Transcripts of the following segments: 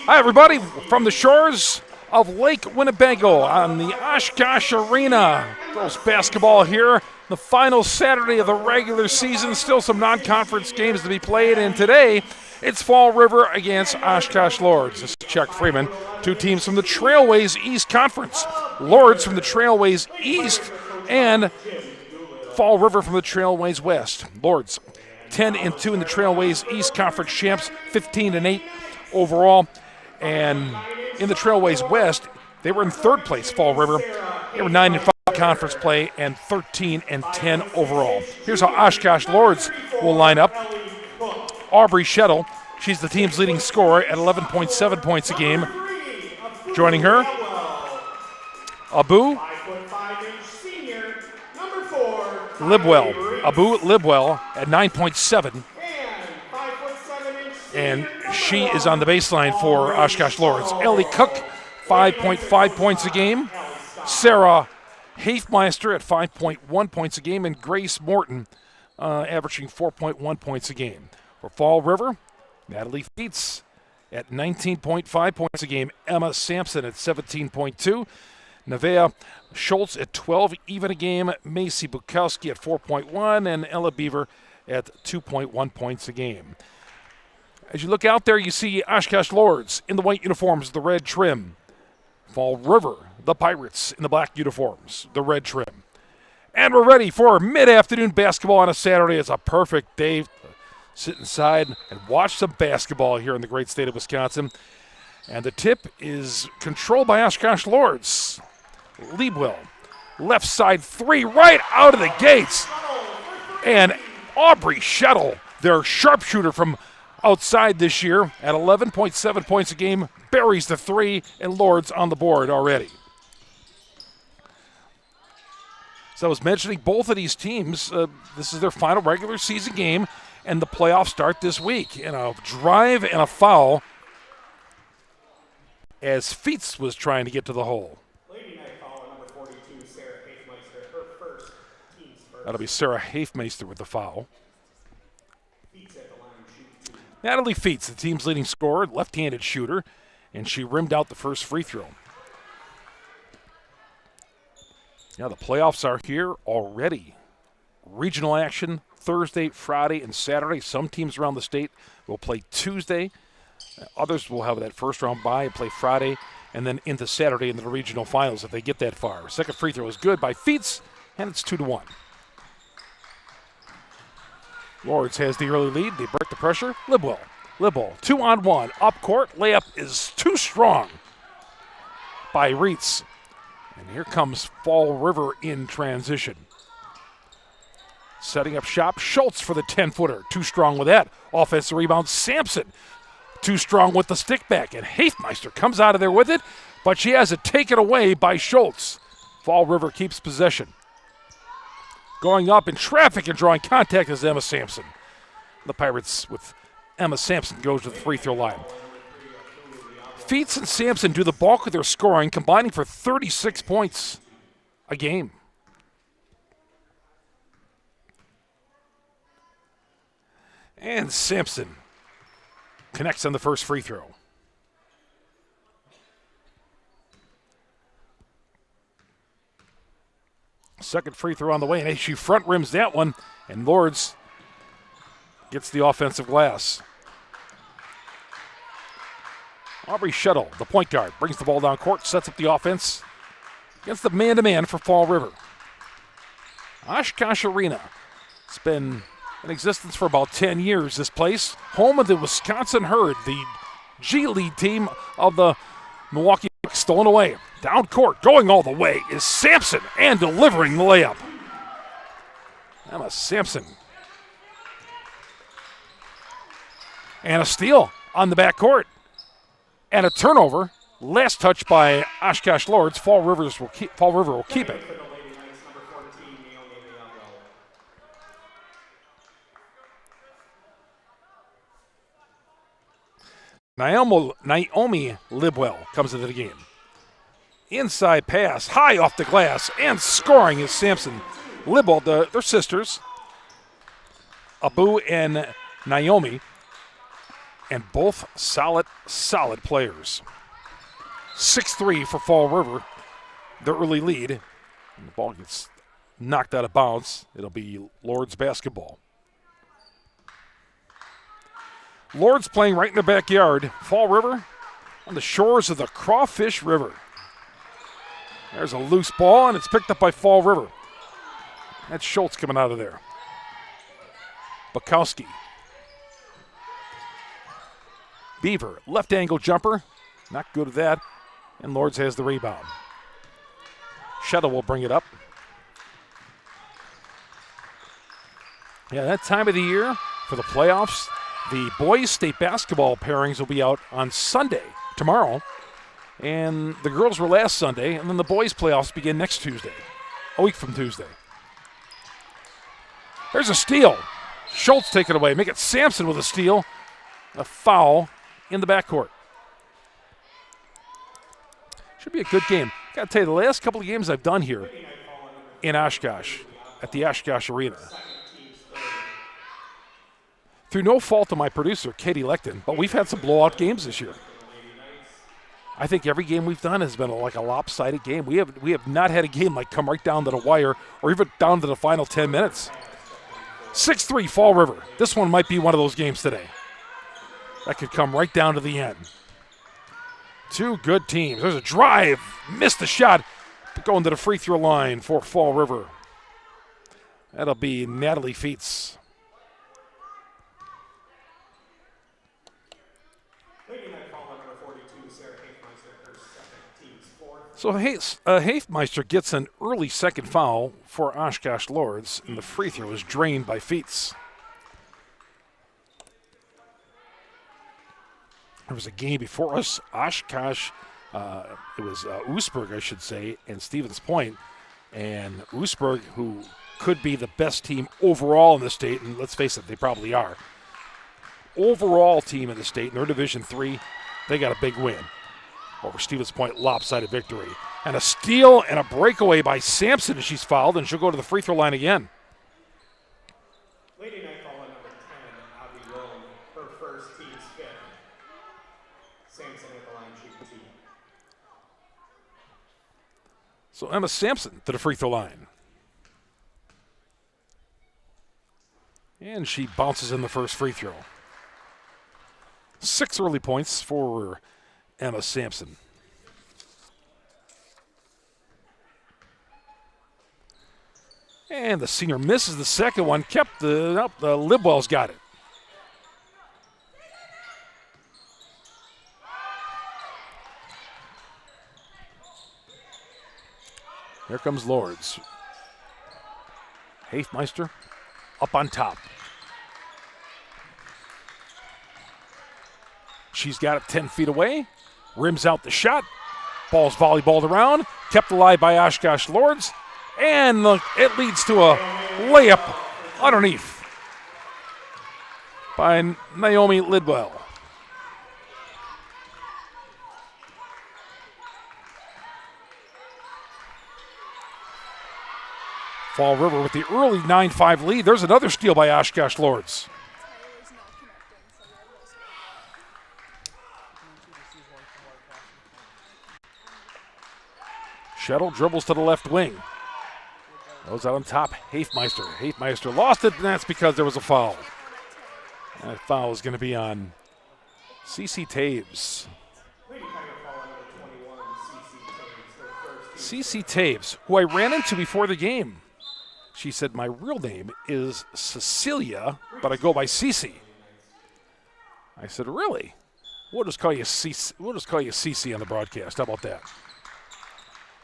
Hi, everybody, from the shores of Lake Winnebago on the Oshkosh Arena. Girls basketball here, the final Saturday of the regular season. Still some non-conference games to be played, and today it's Fall River against Oshkosh Lourdes. This is Chuck Freeman, two teams from the Trailways East Conference. Lourdes from the Trailways East and Fall River from the Trailways West. Lourdes 10-2 in the Trailways East Conference champs, 15-8 overall. And in the Trailways West, they were in third place, Fall River. They were 9-5 conference play and 13-10 overall. Here's how Oshkosh Lourdes will line up. Aubrey Shettle, she's the team's leading scorer at 11.7 points a game. Joining her, Abu Libwell at 9.7. And she is on the baseline for Oshkosh Lourdes. Ellie Cook, 5.5 points a game. Sarah Hafmeister at 5.1 points a game. And Grace Morton averaging 4.1 points a game. For Fall River, Natalie Feets at 19.5 points a game. Emma Sampson at 17.2. Nevaeh Schultz at 12 even a game. Macy Bukowski at 4.1. And Ella Beaver at 2.1 points a game. As you look out there, you see Oshkosh Lourdes in the white uniforms, the red trim. Fall River, the Pirates in the black uniforms, the red trim. And we're ready for mid-afternoon basketball on a Saturday. It's a perfect day to sit inside and watch some basketball here in the great state of Wisconsin. And the tip is controlled by Oshkosh Lourdes. Liebwell, left side three right out of the gates. And Aubrey Shettle, their sharpshooter from outside this year at 11.7 points a game, buries the three, and Lourdes on the board already. So I was mentioning both of these teams, this is their final regular season game, and the playoffs start this week. And a drive and a foul as Feets was trying to get to the hole. Lady night foul, number 42, Sarah Hafmeister, her first, team's first. That'll be Sarah Hafmeister with the foul. Natalie Feets, the team's leading scorer, left-handed shooter, and she rimmed out the first free throw. Now the playoffs are here already. Regional action Thursday, Friday, and Saturday. Some teams around the state will play Tuesday. Others will have that first round bye and play Friday, and then into Saturday into the regional finals if they get that far. Second free throw is good by Feets, and it's 2-1. Lourdes has the early lead. They break the pressure. Libwell, 2-on-1. Up court. Layup is too strong by Reitz. And here comes Fall River in transition. Setting up shop. Schultz for the 10-footer. Too strong with that. Offensive rebound. Sampson. Too strong with the stick back. And Hafmeister comes out of there with it, but she has it taken away by Schultz. Fall River keeps possession. Going up in traffic and drawing contact is Emma Sampson. The Pirates with Emma Sampson goes to the free throw line. Feets and Sampson do the bulk of their scoring, combining for 36 points a game. And Sampson connects on the first free throw. Second free throw on the way, and she front rims that one, and Lourdes gets the offensive glass. Aubrey Shettle, the point guard, brings the ball down court, sets up the offense against the man-to-man for Fall River. Oshkosh Arena. It's been in existence for about 10 years, this place. Home of the Wisconsin Herd, the G League team of the Milwaukee Bucks, stolen away. Down court, going all the way, is Sampson and delivering the layup. Emma Sampson. And a steal on the backcourt. And a turnover. Last touch by Oshkosh Lourdes. Fall River will keep it. Naomi Libwell comes into the game. Inside pass, high off the glass, and scoring is Sampson. Libwell, they're sisters, Abu and Naomi. and both solid players. 6-3 for Fall River, the early lead. And the ball gets knocked out of bounds. It'll be Lourdes basketball. Lourdes playing right in the backyard. Fall River on the shores of the Crawfish River. There's a loose ball, and it's picked up by Fall River. That's Schultz coming out of there. Bukowski. Beaver, left angle jumper. Not good at that. And Lourdes has the rebound. Shuttle will bring it up. Yeah, that time of the year for the playoffs, the boys' state basketball pairings will be out on Sunday, tomorrow. And the girls were last Sunday, and then the boys' playoffs begin next Tuesday, a week from Tuesday. There's a steal. Schultz take it away. Make it Sampson with a steal. A foul in the backcourt. Should be a good game. Got to tell you, the last couple of games I've done here in Oshkosh, at the Oshkosh Arena, through no fault of my producer, Katie Lecton, but we've had some blowout games this year. I think every game we've done has been like a lopsided game. We have not had a game like come right down to the wire or even down to the final 10 minutes. 6-3 Fall River. This one might be one of those games today. That could come right down to the end. Two good teams. There's a drive. Missed the shot. But going to the free throw line for Fall River. That'll be Natalie Feets. So Hafmeister gets an early second foul for Oshkosh Lourdes, and the free throw is drained by Feets. There was a game before us, Oshkosh, it was Oostburg, I should say, and Stevens Point. And Oostburg, who could be the best team overall in the state, and let's face it, they probably are. Overall team in the state, in their Division III, they got a big win over Stevens Point, lopsided victory. And a steal and a breakaway by Sampson as she's fouled, and she'll go to the free throw line again. Lady Night Fall number 10, Avi Rome, her first, team's fifth. Sampson at the line, shooting 2. So Emma Sampson to the free throw line. And she bounces in the first free throw. 6 early points for Emma Sampson. And the senior misses the second one. Kept the Libwell's got it. Here comes Lourdes. Hafmeister up on top. She's got it 10 feet away. Rims out the shot. Ball's volleyballed around. Kept alive by Oshkosh Lourdes. And it leads to a layup underneath by Naomi Lidwell. Fall River with the early 9-5 lead. There's another steal by Oshkosh Lourdes. Shuttle dribbles to the left wing. Goes out on top, Hafmeister. Hafmeister lost it, and that's because there was a foul. That foul is going to be on Cece Taves. Cece Taves, who I ran into before the game. She said, my real name is Cecilia, but I go by Cece. I said, really? We'll just call you Cece on the broadcast. How about that?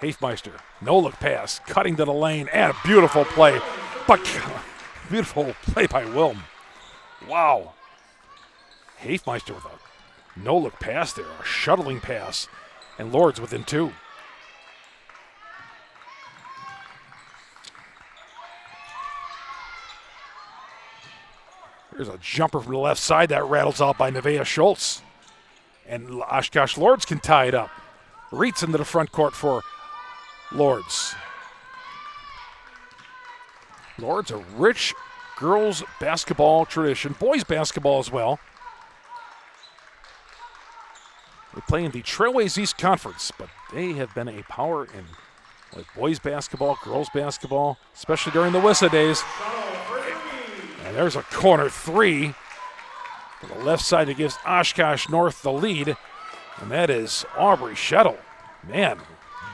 Hafmeister, no-look pass, cutting to the lane, and a beautiful play. But beautiful play by Wilm. Wow. Hafmeister with a no-look pass there, a shuttling pass, and Lourdes within 2. There's a jumper from the left side that rattles out by Nevaeh Schultz. And Oshkosh Lourdes can tie it up. Reitz into the front court for Lourdes. Lourdes, a rich girls basketball tradition, boys basketball as well. They play in the Trailways East Conference, but they have been a power in like boys basketball, girls basketball, especially during the WISA days. And there's a corner three to the left side that gives Oshkosh North the lead, and that is Aubrey Shettle. Man,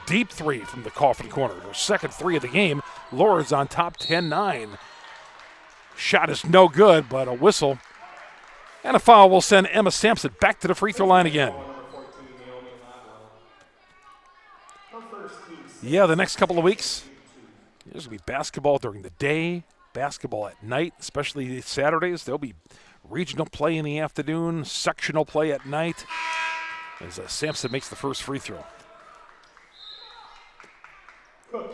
deep three from the Coffin corner. Her second three of the game. Lourdes on top 10-9. Shot is no good, but a whistle and a foul will send Emma Sampson back to the free throw line again. Yeah, the next couple of weeks, there's going to be basketball during the day, basketball at night, especially Saturdays. There'll be regional play in the afternoon, sectional play at night, as Sampson makes the first free throw. All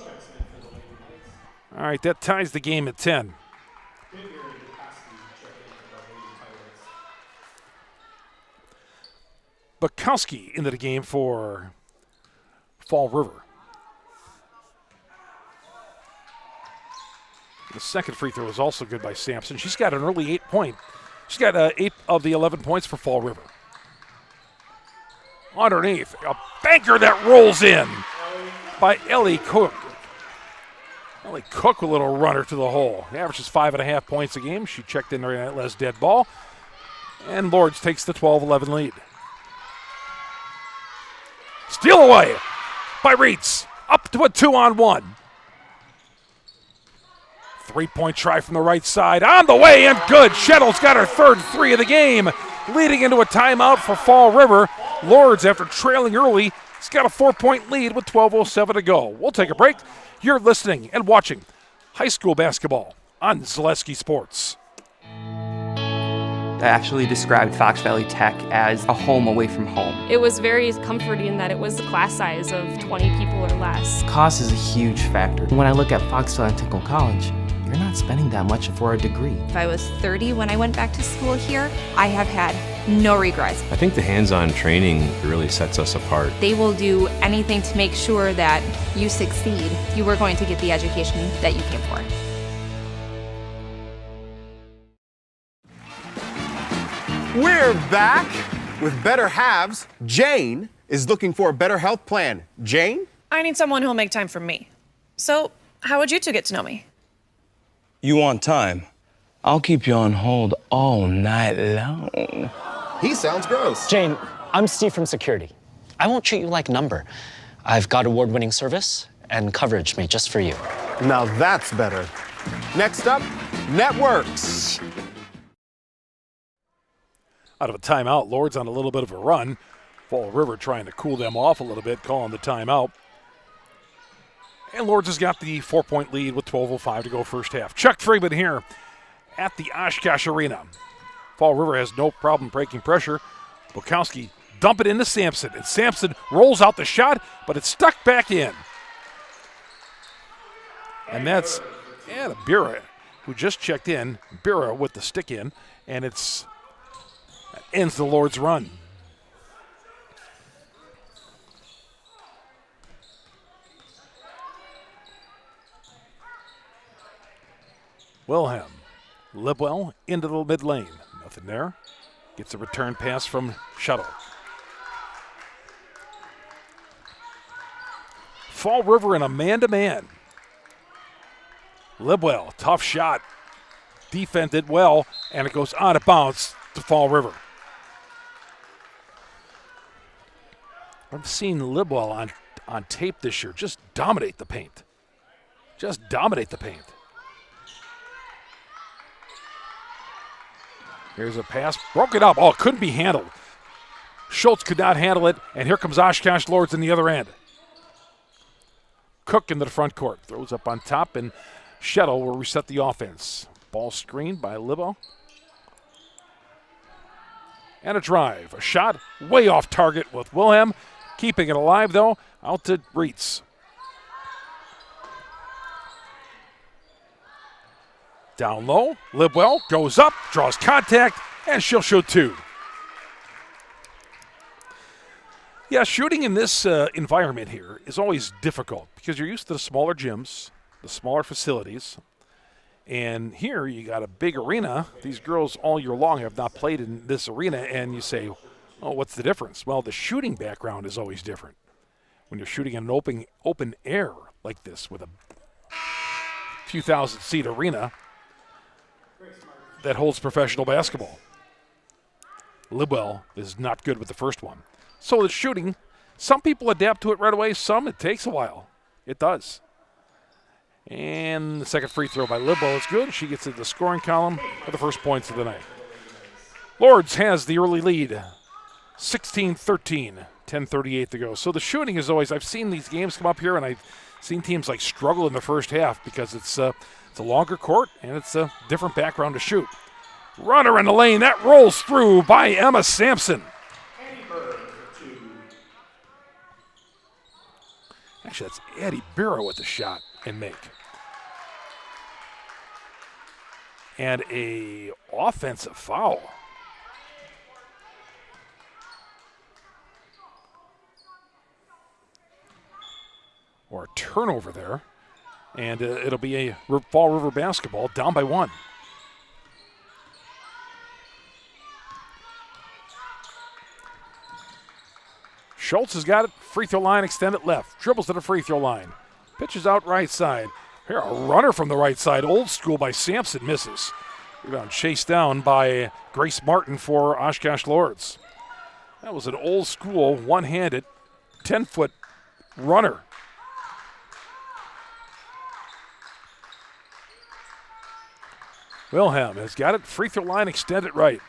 right, that ties the game at 10. Bukowski into the game for Fall River. The second free throw is also good by Sampson. She's got an early 8-point. She's got 8 of the 11 points for Fall River. Underneath, a banker that rolls in by Ellie Cook. Ellie Cook, a little runner to the hole. Averages 5.5 points a game. She checked in during that last dead ball. And Lourdes takes the 12-11 lead. Steal away by Reitz. Up to a 2-on-1. 3-point try from the right side. On the way and good. Shettle's got her third three of the game. Leading into a timeout for Fall River. Lourdes, after trailing early, has got a 4-point lead with 12:07 to go. We'll take a break. You're listening and watching high school basketball on Zaleski Sports. I actually described Fox Valley Tech as a home away from home. It was very comforting that it was a class size of 20 people or less. Cost is a huge factor. When I look at Fox Valley Technical College, you're not spending that much for a degree. If I was 30 when I went back to school here, I have had no regrets. I think the hands-on training really sets us apart. They will do anything to make sure that you succeed. You are going to get the education that you came for. We're back with Better Halves. Jane is looking for a better health plan. Jane? I need someone who'll make time for me. So, how would you two get to know me? You want time? I'll keep you on hold all night long. He sounds gross. Jane, I'm Steve from security. I won't treat you like a number. I've got award-winning service and coverage made just for you. Now that's better. Next up, networks. Out of a timeout, Lourdes on a little bit of a run. Fall River trying to cool them off a little bit, calling the timeout. And Lourdes has got the 4-point lead with 12:05 to go first half. Chuck Freeman here at the Oshkosh Arena. Fall River has no problem breaking pressure. Bukowski dump it into Sampson, and Sampson rolls out the shot, but it's stuck back in. And that's Anna Bira, who just checked in. Bira with the stick in, and that ends the Lourdes run. Wilhelm, Libwell into the mid lane. Nothing there. Gets a return pass from Shuttle. Fall River in a man-to-man. Libwell, tough shot. Defended well, and it goes out of bounds to Fall River. I've seen Libwell on tape this year just dominate the paint. Just dominate the paint. Here's a pass, broke it up. Oh, it couldn't be handled. Schultz could not handle it, and here comes Oshkosh Lourdes in the other end. Cook into the front court, throws up on top, and Shettle will reset the offense. Ball screened by Libbo. And a drive, a shot way off target with Wilhelm. Keeping it alive, though, out to Reitz. Down low, Libwell goes up, draws contact, and she'll shoot two. Yeah, shooting in this environment here is always difficult because you're used to the smaller gyms, the smaller facilities. And here you got a big arena. These girls all year long have not played in this arena, and you say, Oh, what's the difference? Well, the shooting background is always different. When you're shooting in an open air like this with a few thousand-seat arena that holds professional basketball. Libwell is not good with the first one. So the shooting, some people adapt to it right away. Some, it takes a while. It does. And the second free throw by Libwell is good. She gets into the scoring column for the first points of the night. Lourdes has the early lead, 16-13, 10:38 to go. So the shooting is always, I've seen these games come up here, and I've seen teams like struggle in the first half because it's a longer court and it's a different background to shoot. Runner in the lane, that rolls through by Emma Sampson. Actually, that's Addie Barrow with the shot and make. And a offensive foul. Or a turnover there. And it'll be a Fall River basketball down by 1. Schultz has got it. Free throw line extended left. Dribbles to the free throw line. Pitches out right side. Here, a runner from the right side. Old school by Sampson misses. Rebound chased down by Grace Martin for Oshkosh Lourdes. That was an old school, one-handed, 10-foot runner. Wilhelm has got it. Free throw line extended right.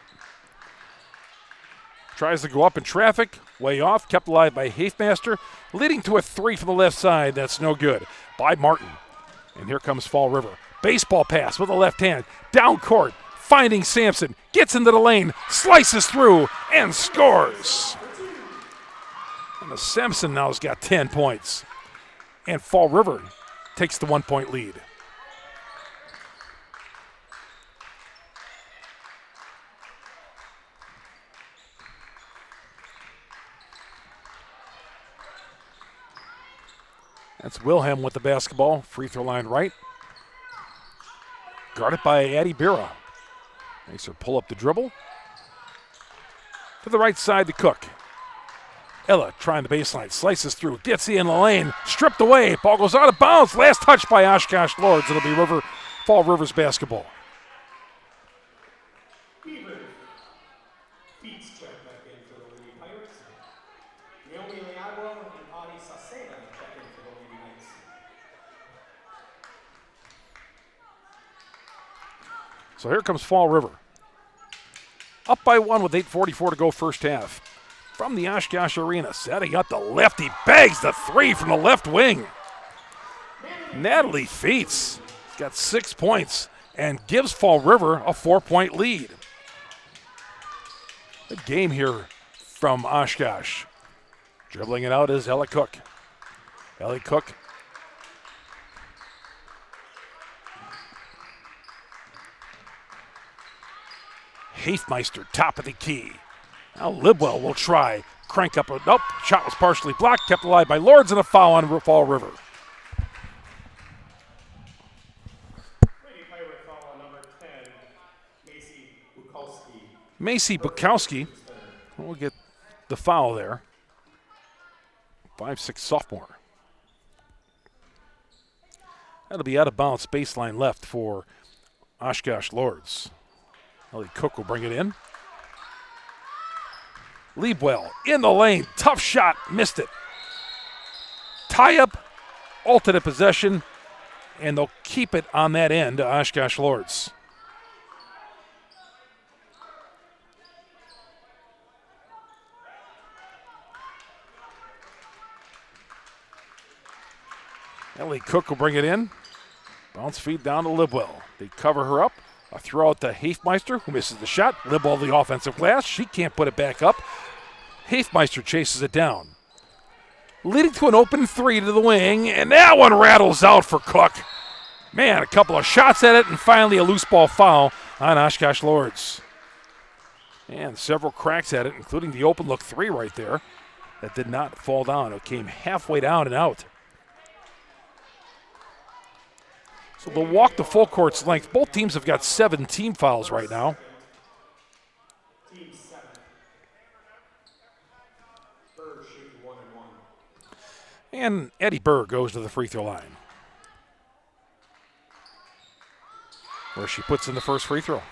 Tries to go up in traffic. Way off. Kept alive by Hafemaster. Leading to a three from the left side. That's no good. By Martin. And here comes Fall River. Baseball pass with the left hand. Down court. Finding Sampson. Gets into the lane. Slices through. And scores. And Sampson now has got 10 points. And Fall River takes the 1-point lead. That's Wilhelm with the basketball. Free throw line right. Guarded by Addie Bira. Makes her pull up the dribble. To the right side to Cook. Ella trying the baseline. Slices through. Gets in the lane. Stripped away. Ball goes out of bounds. Last touch by Oshkosh Lourdes. It'll be Fall River's basketball. So here comes Fall River. Up by 1 with 8:44 to go first half. From the Oshkosh Arena, setting up the lefty. Bags the three from the left wing. Natalie Feets got 6 points and gives Fall River a 4-point lead. Good game here from Oshkosh. Dribbling it out is Ellie Cook. Ellie Cook. Hafemeister, top of the key. Now Libwell will try. Crank up. Nope. Shot was partially blocked. Kept alive by Lourdes and a foul on Fall River. Macy Bukowski will get the foul there. 5'6" sophomore. That'll be out of bounds, baseline left for Oshkosh Lourdes. Ellie Cook will bring it in. Liebwell in the lane. Tough shot. Missed it. Tie up. Alternate possession. And they'll keep it on that end to Oshkosh Lourdes. Ellie Cook will bring it in. Bounce feed down to Libwell. They cover her up. A throw out to Hafemeister, who misses the shot. Libwell the offensive glass. She can't put it back up. Hafemeister chases it down. Leading to an open three to the wing, and that one rattles out for Cook. Man, a couple of shots at it, and finally a loose ball foul on Oshkosh Lourdes. And several cracks at it, including the open look three right there that did not fall down. It came halfway down and out. So they'll walk the full court's length. Both teams have got 7 team fouls right now. Burr shooting 1 and 1. And Eddie Burr goes to the free throw line, where she puts in the first free throw.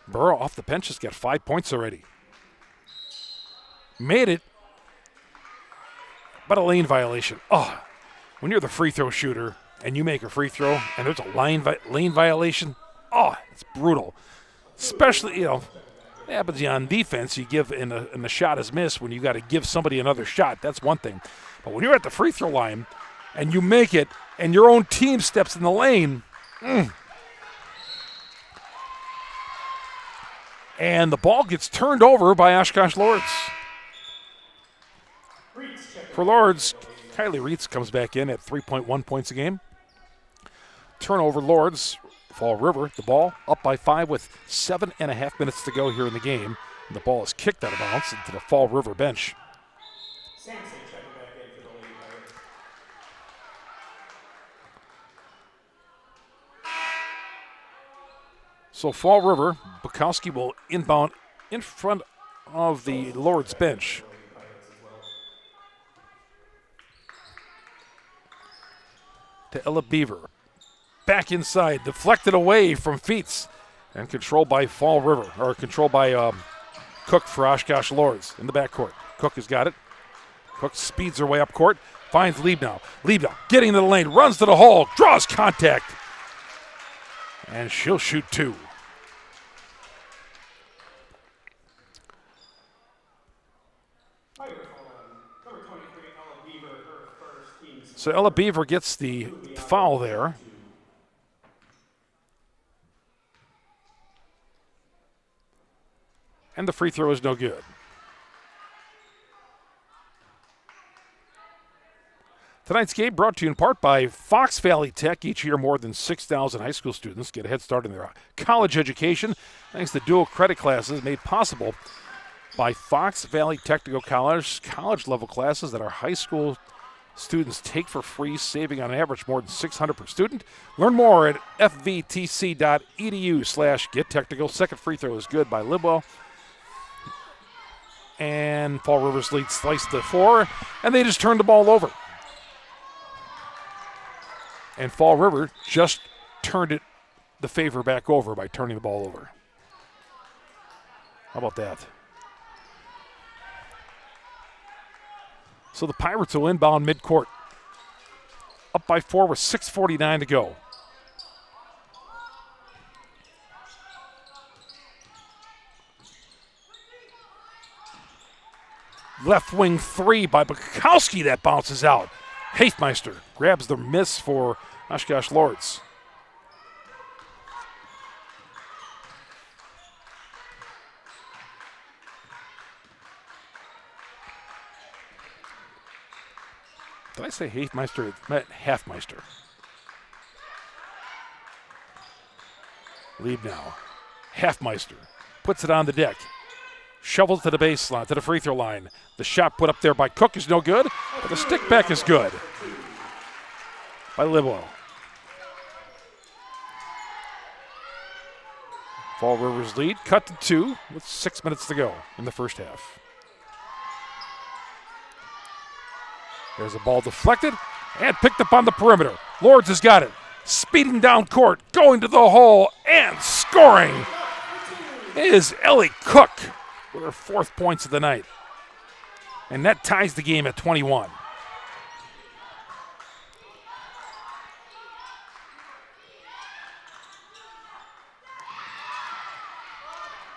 Burr off the bench has got 5 points already. Made it, but a lane violation. Oh, when you're the free throw shooter and you make a free throw and there's a lane violation, oh, it's brutal. Especially, it happens on defense. You give and the shot is missed when you got to give somebody another shot. That's one thing. But when you're at the free throw line and you make it and your own team steps in the lane, and the ball gets turned over by Oshkosh Lourdes. For Lourdes, Kylie Reitz comes back in at 3.1 points a game. Turnover, Lourdes. Fall River, the ball up by 5 with 7.5 minutes to go here in the game. And the ball is kicked out of bounds into the Fall River bench. Sampson checking back in for the Lady Pirates. So Fall River, Bukowski will inbound in front of the Lourdes bench. To Ella Beaver. Back inside, deflected away from Feets, and controlled by Fall River, or controlled by Cook for Oshkosh Lourdes in the backcourt. Cook has got it. Cook speeds her way up court, finds Liebnow. Liebnow getting into the lane, runs to the hole, draws contact, and she'll shoot 2. So Ella Beaver gets the foul there. And the free throw is no good. Tonight's game brought to you in part by Fox Valley Tech. Each year, more than 6,000 high school students get a head start in their college education thanks to dual credit classes made possible by Fox Valley Technical College. College-level classes that our high school students take for free, saving on average more than $600 per student. Learn more at fvtc.edu/gettechnical. Second free throw is good by Libwell. And Fall River's lead sliced to 4, and they just turned the ball over. And Fall River just turned the favor back over by turning the ball over. How about that? So the Pirates will inbound midcourt. Up by 4 with 6:49 to go. Left wing 3 by Bukowski that bounces out. Hafmeister grabs the miss for Oshkosh Lourdes. Did I say Hafmeister? It meant Halfmeister. Liebnow. Halfmeister puts it on the deck. Shovels to the baseline, to the free throw line. The shot put up there by Cook is no good, but the stick back is good by Libwell. Fall River's lead cut to 2 with 6 minutes to go in the first half. There's a ball deflected and picked up on the perimeter. Lourdes has got it. Speeding down court, going to the hole, and scoring is Ellie Cook with her 4th points of the night. And that ties the game at 21.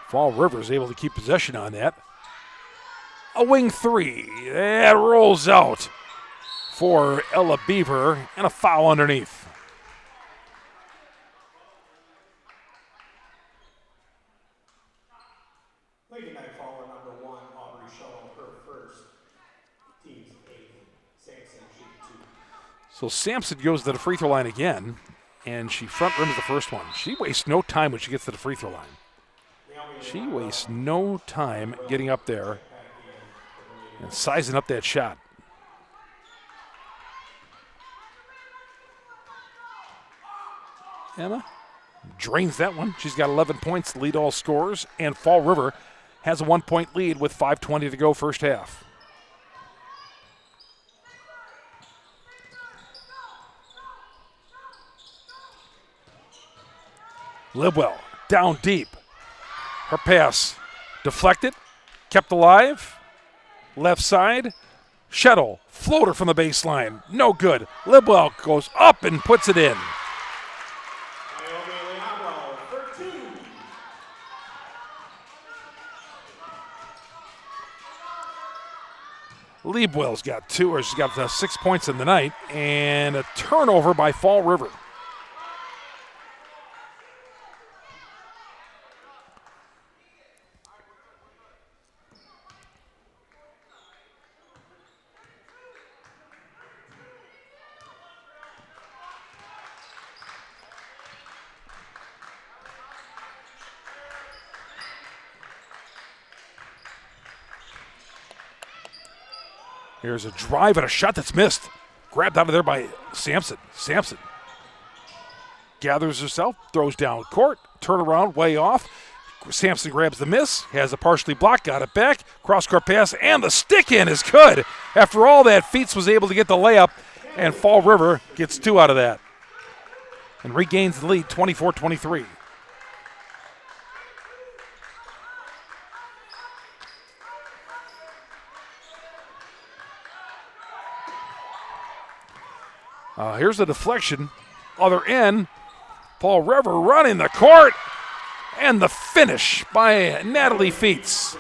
Fall River is able to keep possession on that. A wing 3. That rolls out for Ella Beaver, and a foul underneath. Lady Night Faller number 1, Aubrey Shaw, her first. Team's 8th. Sampson shooting 2. So Sampson goes to the free throw line again, and she front rims the first one. She wastes no time when she gets to the free throw line. She wastes no time getting up there and sizing up that shot. Emma drains that one. She's got 11 points to lead all scorers, and Fall River has a 1-point lead with 5:20 to go first half. Libwell down deep. Her pass deflected, kept alive. Left side. Shettle, floater from the baseline. No good. Libwell goes up and puts it in. Liebwell's got 2, or she's got 6 points in the night, and a turnover by Fall River. Here's a drive and a shot that's missed. Grabbed out of there by Sampson. Sampson gathers herself, throws down court, turnaround way off. Sampson grabs the miss, has a partially blocked, got it back, cross-court pass, and the stick in is good. After all that, Feats was able to get the layup, and Fall River gets 2 out of that and regains the lead 24-23. Here's the deflection. Other end. Fall River running the court. And the finish by Natalie Feats.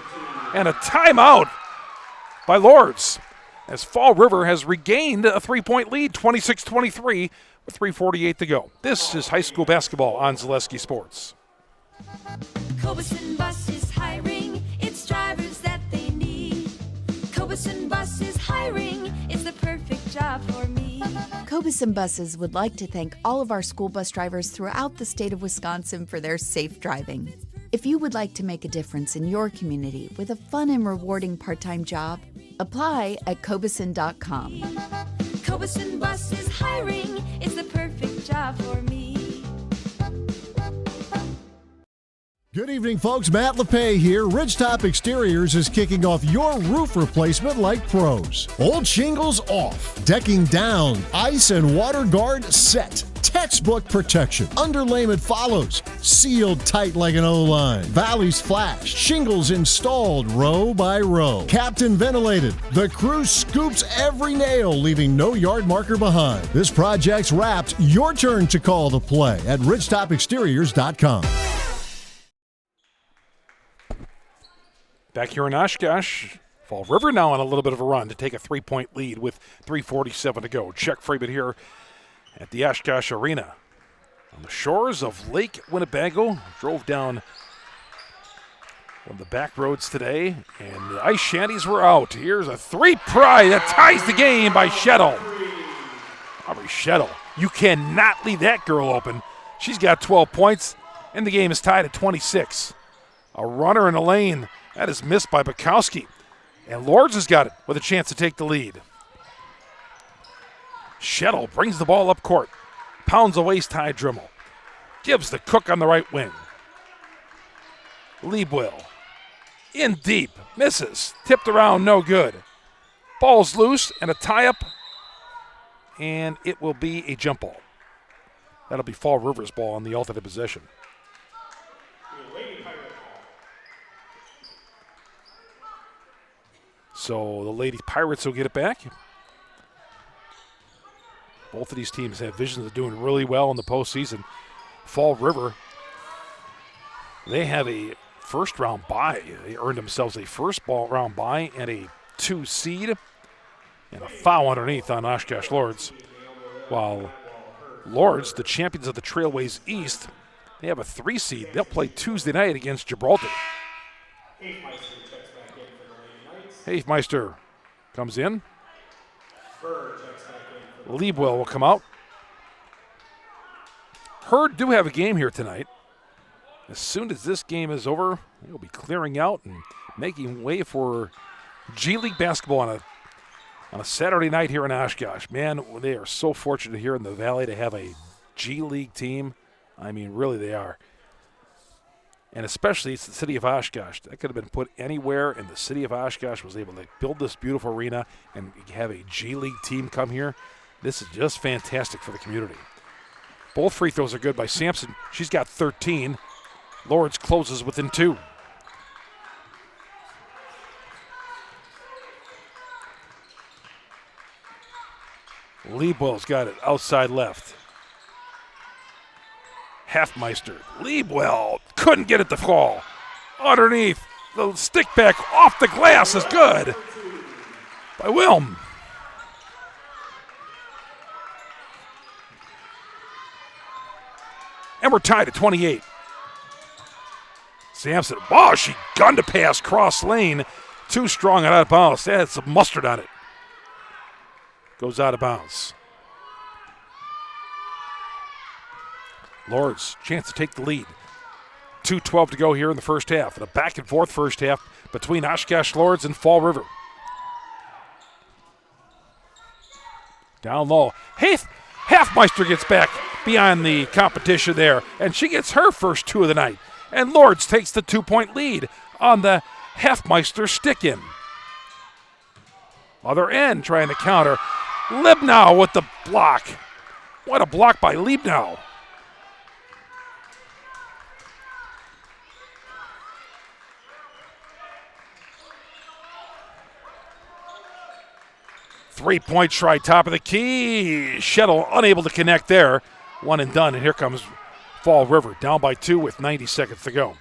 And a timeout by Lourdes. As Fall River has regained a 3-point lead, 26-23, with 3:48 to go. This is high school basketball on Zaleski Sports. Cobeson Bus is hiring. It's drivers that they need. Cobeson Bus is hiring. It's the perfect job for me. Cobeson Buses would like to thank all of our school bus drivers throughout the state of Wisconsin for their safe driving. If you would like to make a difference in your community with a fun and rewarding part-time job, apply at cobeson.com. Cobeson Bus is hiring. It's the perfect job for me. Good evening, folks. Matt LePay here. Ridgetop Exteriors is kicking off your roof replacement like pros. Old shingles off, decking down, ice and water guard set. Textbook protection. Underlayment follows. Sealed tight like an O-line. Valleys flashed. Shingles installed row by row. Captain ventilated. The crew scoops every nail, leaving no yard marker behind. This project's wrapped. Your turn to call the play at ridgetopexteriors.com. Back here in Oshkosh, Fall River now on a little bit of a run to take a 3-point lead with 3:47 to go. Check Freeman here at the Oshkosh Arena. On the shores of Lake Winnebago, drove down one of the back roads today, and the ice shanties were out. Here's a 3-pry that ties the game by Shettle. Aubrey Shettle, you cannot leave that girl open. She's got 12 points, and the game is tied at 26. A runner in the lane. That is missed by Bukowski. And Lourdes has got it with a chance to take the lead. Shettle brings the ball up court. Pounds a waist-high dribble. Gives the Cook on the right wing. Liebwell. In deep. Misses. Tipped around, no good. Ball's loose and a tie-up. And it will be a jump ball. That'll be Fall River's ball on the alternate possession. So the Lady Pirates will get it back. Both of these teams have visions of doing really well in the postseason. Fall River, they have a first-round bye. They earned themselves a first-round bye and a 2 seed and a foul underneath on Oshkosh Lourdes. While Lourdes, the champions of the Trailways East, they have a 3 seed. They'll play Tuesday night against Gibraltar. Hafmeister comes in. Liebwell will come out. Herd do have a game here tonight. As soon as this game is over, they'll be clearing out and making way for G League basketball on a Saturday night here in Oshkosh. Man, they are so fortunate here in the Valley to have a G League team. I mean, really they are. And especially it's the city of Oshkosh. That could have been put anywhere, and the city of Oshkosh was able to build this beautiful arena and have a G League team come here. This is just fantastic for the community. Both free throws are good by Sampson. She's got 13. Lourdes closes within 2. Liebwell's got it outside left. Halfmeister. Liebwell couldn't get it to fall. Underneath. The stick back off the glass is good by Wilm. And we're tied at 28. Sampson. Oh, she gunned a pass cross lane. Too strong and out of bounds. That had some mustard on it. Goes out of bounds. Lourdes, chance to take the lead. 2:12 to go here in the first half. And a back and forth first half between Oshkosh Lourdes and Fall River. Down low. Halfmeister gets back beyond the competition there. And she gets her first 2 of the night. And Lourdes takes the 2-point lead on the Halfmeister stick-in. Other end trying to counter. Libnow with the block. What a block by Libnow. Three-point try, top of the key. Shettle unable to connect there. One and done, and here comes Fall River, down by 2 with 90 seconds to go.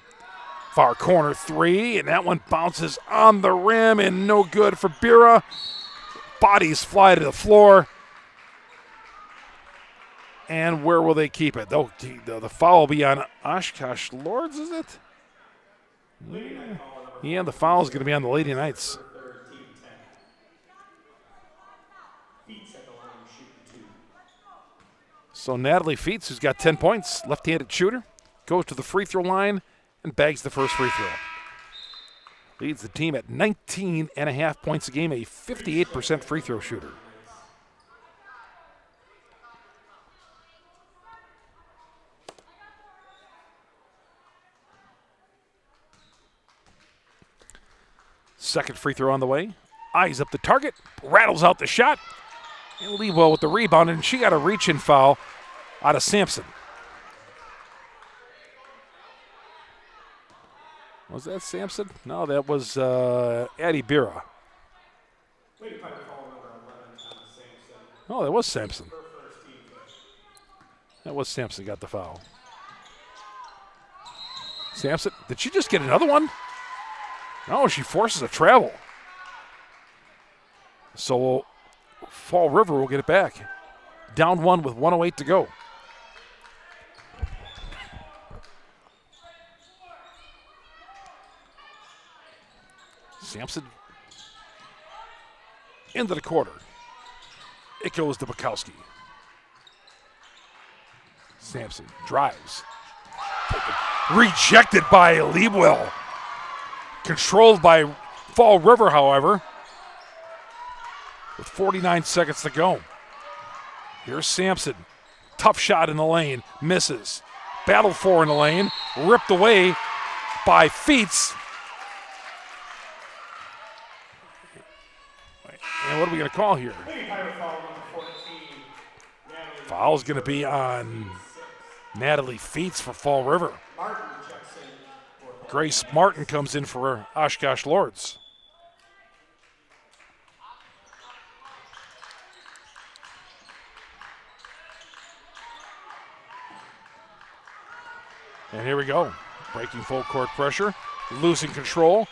Far corner 3, and that one bounces on the rim, and no good for Bira. Bodies fly to the floor. And where will they keep it? The foul will be on Oshkosh Lourdes, is it? Yeah, the foul is going to be on the Lady Knights. So Natalie Feets, who's got 10 points, left-handed shooter, goes to the free throw line and bags the first free throw. Leads the team at 19.5 points a game, a 58% free throw shooter. Second free throw on the way. Eyes up the target, rattles out the shot. And Leewell with the rebound, and she got a reach-in foul out of Sampson. Was that Sampson? No, that was Addie Bira. Oh, that was Sampson. That was Sampson got the foul. Sampson, did she just get another one? No, she forces a travel. So Fall River will get it back. Down 1 with 1:08 to go. Sampson into the quarter. It goes to Bukowski. Sampson drives. Rejected by Liebwell. Controlled by Fall River, however, with 49 seconds to go. Here's Sampson. Tough shot in the lane. Misses. Battle for in the lane. Ripped away by Feets. And what are we going to call here? Foul's going to be on Natalie Feets for Fall River. Grace Martin comes in for Oshkosh Lourdes. And here we go. Breaking full court pressure, losing control,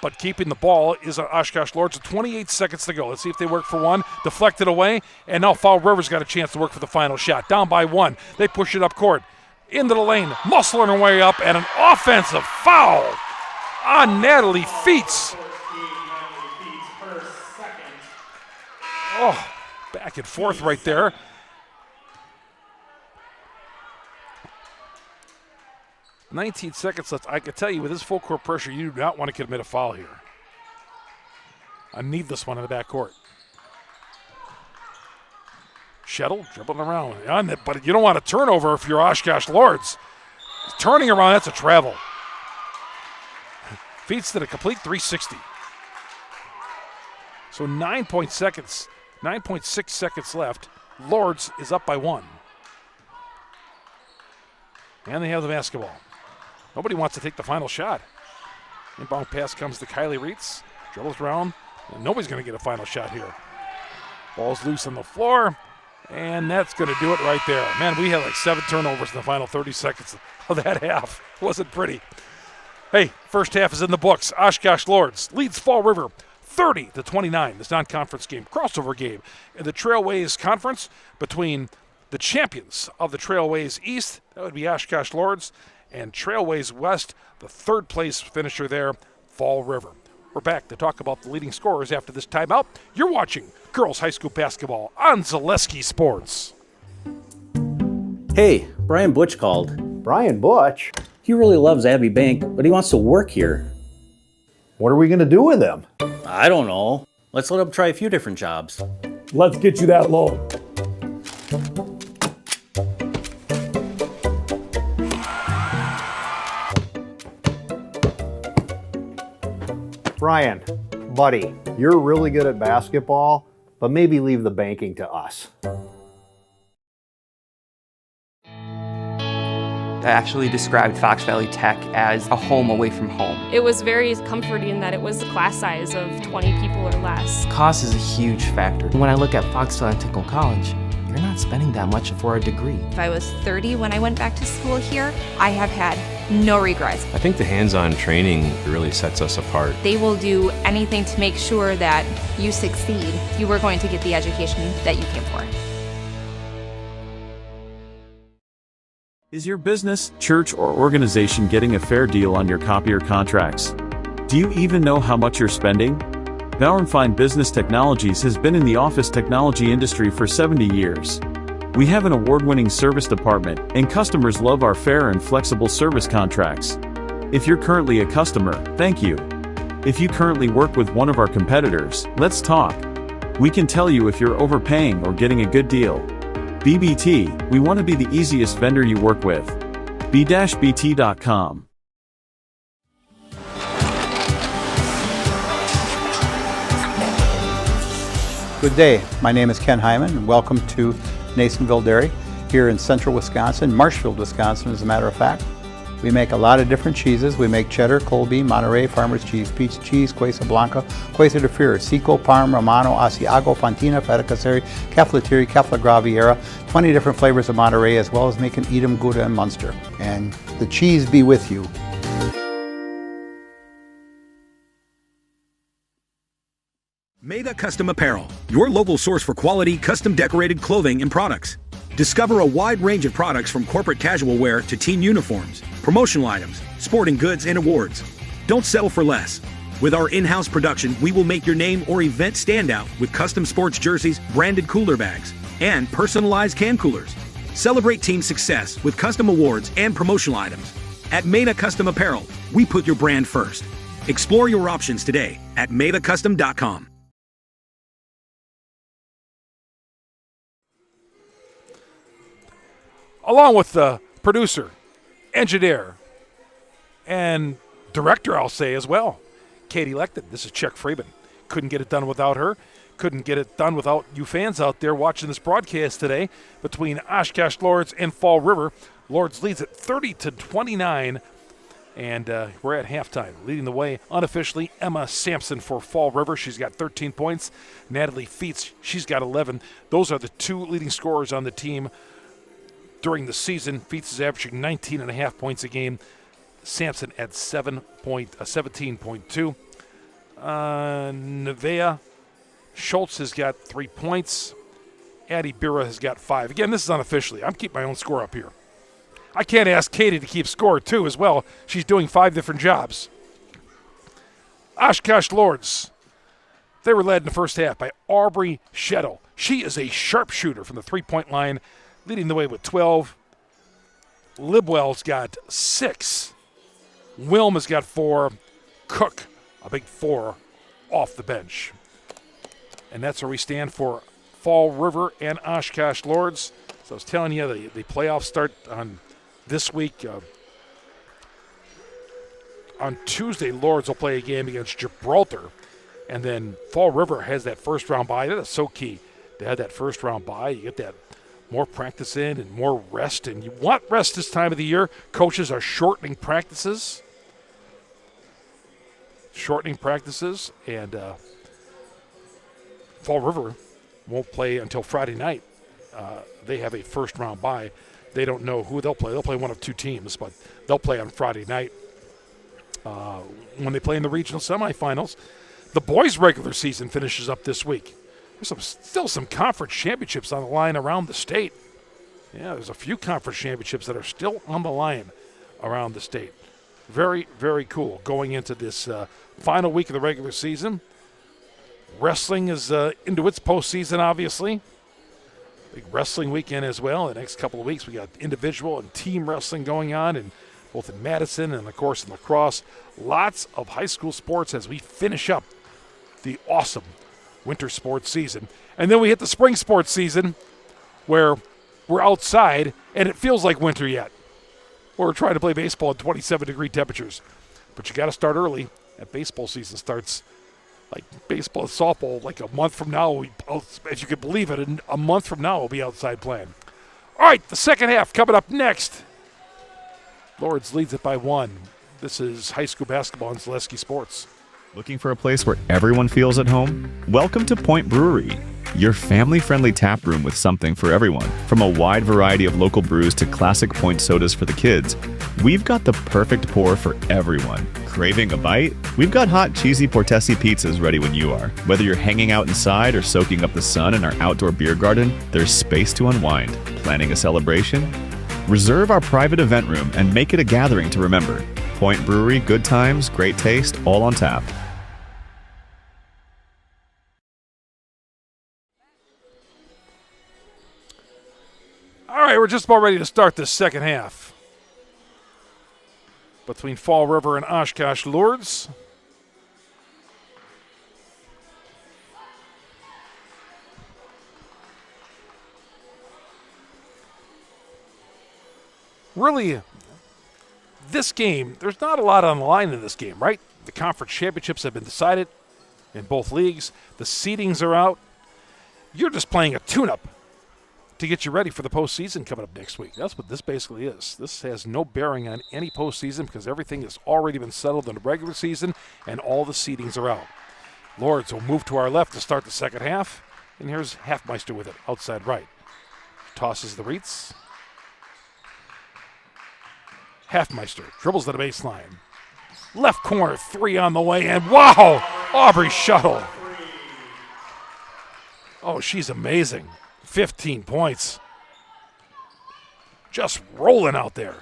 but keeping the ball is Oshkosh Lourdes with 28 seconds to go. Let's see if they work for one. Deflected away, and now Fall River's got a chance to work for the final shot. Down by 1. They push it up court. Into the lane, muscling her way up, and an offensive foul on Natalie Feets. Oh, back and forth right there. "19 seconds left. I can tell you, with this full court pressure, you do not want to commit a foul here. A needless one in the backcourt. Shettle dribbling around. But you don't want a turnover if you're Oshkosh Lourdes. Turning around, that's a travel. Feeds to the complete 360. So 9.6 seconds left. Lourdes is up by 1. And they have the basketball. Nobody wants to take the final shot. Inbound pass comes to Kylie Reitz. Dribbles around. And nobody's going to get a final shot here. Ball's loose on the floor. And that's going to do it right there. Man, we had like 7 turnovers in the final 30 seconds of that half. Wasn't pretty. Hey, first half is in the books. Oshkosh Lourdes leads Fall River 30-29. This non-conference game, crossover game in the Trailways Conference between the champions of the Trailways East, that would be Oshkosh Lourdes, and Trailways West, the third place finisher there, Fall River. We're back to talk about the leading scorers after this timeout. You're watching girls high school basketball on Zaleski Sports. Hey, Brian Butch called. Brian Butch? He really loves Abbey Bank, but he wants to work here. What are we going to do with him? I don't know. Let's let him try a few different jobs. Let's get you that loan. Brian, buddy, you're really good at basketball, but maybe leave the banking to us. I actually described Fox Valley Tech as a home away from home. It was very comforting that it was the class size of 20 people or less. Cost is a huge factor. When I look at Fox Valley Technical College, you're not spending that much for a degree. If I was 30 when I went back to school here, I have had no regrets. I think the hands-on training really sets us apart. They will do anything to make sure that you succeed. You are going to get the education that you came for. Is your business, church, or organization getting a fair deal on your copier contracts? Do you even know how much you're spending? Bauernfeind Business Technologies has been in the office technology industry for 70 years. We have an award-winning service department, and customers love our fair and flexible service contracts. If you're currently a customer, thank you. If you currently work with one of our competitors, let's talk. We can tell you if you're overpaying or getting a good deal. BBT, we want to be the easiest vendor you work with. b-bt.com. Good day, my name is Ken Hyman, and welcome to Nasonville Dairy here in central Wisconsin, Marshfield, Wisconsin, as a matter of fact. We make a lot of different cheeses. We make cheddar, Colby, Monterey, Farmer's Cheese, Peach Cheese, Quesa Blanca, Quesa de Fear, Seco, Parm, Romano, Asiago, Fontina, Feta Caseri, Caflatiri, Cafla Graviera, 20 different flavors of Monterey, as well as making Edam, Gouda, and Munster. And the cheese be with you. Meda Custom Apparel, your local source for quality, custom decorated clothing and products. Discover a wide range of products from corporate casual wear to team uniforms, promotional items, sporting goods, and awards. Don't settle for less. With our in-house production, we will make your name or event stand out with custom sports jerseys, branded cooler bags, and personalized can coolers. Celebrate team success with custom awards and promotional items. At Meda Custom Apparel, we put your brand first. Explore your options today at medacustom.com. Along with the producer, engineer, and director, I'll say as well, Katie Lecton. This is Chuck Freeman. Couldn't get it done without her. Couldn't get it done without you fans out there watching this broadcast today between Oshkosh Lourdes and Fall River. Lourdes leads at 30-29, and we're at halftime. Leading the way unofficially, Emma Sampson for Fall River. She's got 13 points. Natalie Feets, she's got 11. Those are the two leading scorers on the team during the season. Feets is averaging 19.5 points a game. Sampson at 17.2. Nevea Schultz has got 3 points. Addie Bira has got 5. Again, this is unofficially. I'm keeping my own score up here. I can't ask Katie to keep score, too, as well. She's doing 5 different jobs. Oshkosh Lourdes. They were led in the first half by Aubrey Shettle. She is a sharpshooter from the three-point line, leading the way with 12. Libwell's got 6. Wilm has got 4. Cook, a big 4 off the bench. And that's where we stand for Fall River and Oshkosh Lourdes. So I was telling you, the playoffs start on this week. On Tuesday, Lourdes will play a game against Gibraltar. And then Fall River has that first round bye. That is so key to have that first round bye. You get that more practice in and more rest. And you want rest this time of the year. Coaches are shortening practices. And Fall River won't play until Friday night. They have a first round bye. They don't know who they'll play. They'll play one of two teams, but they'll play on Friday night when they play in the regional semifinals. The boys' regular season finishes up this week. There's still some conference championships on the line around the state. Yeah, there's a few conference championships that are still on the line around the state. Very, very cool going into this final week of the regular season. Wrestling is into its postseason, obviously. Big wrestling weekend as well. The next couple of weeks, we got individual and team wrestling going on, and both in Madison and, of course, in lacrosse. Lots of high school sports as we finish up the awesome winter sports season. And then we hit the spring sports season where we're outside and it feels like winter yet. We're trying to play baseball at 27-degree temperatures. But you got to start early. That baseball season starts like baseball and softball like a month from now. If you could believe it, a month from now we'll be outside playing. All right, the second half coming up next. Lourdes leads it by 1. This is high school basketball on Zaleski Sports. Looking for a place where everyone feels at home? Welcome to Point Brewery, your family-friendly tap room with something for everyone. From a wide variety of local brews to classic Point sodas for the kids, we've got the perfect pour for everyone. Craving a bite? We've got hot, cheesy Portesi pizzas ready when you are. Whether you're hanging out inside or soaking up the sun in our outdoor beer garden, there's space to unwind. Planning a celebration? Reserve our private event room and make it a gathering to remember. Point Brewery, good times, great taste, all on tap. All right, we're just about ready to start this second half between Fall River and Oshkosh Lourdes. Really, this game, there's not a lot on the line in this game, right? The conference championships have been decided in both leagues. The seedings are out. You're just playing a tune-up to get you ready for the postseason coming up next week. That's what this basically is. This has no bearing on any postseason because everything has already been settled in the regular season and all the seedings are out. Lourdes will move to our left to start the second half. And here's Halfmeister with it, outside right. Tosses the Reitz. Halfmeister dribbles to the baseline. Left corner, 3 on the way, and wow! Aubrey Shuttle. Oh, she's amazing. 15 points. Just rolling out there.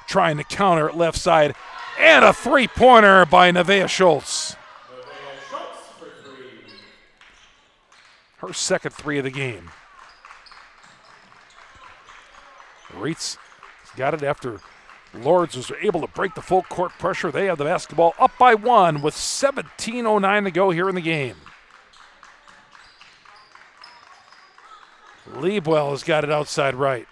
Trying to counter at left side. And a three-pointer by Nevaeh Schultz. Her second 3 of the game. Reitz got it after Lourdes was able to break the full court pressure. They have the basketball up by 1 with 17:09 to go here in the game. Liebwell has got it outside right.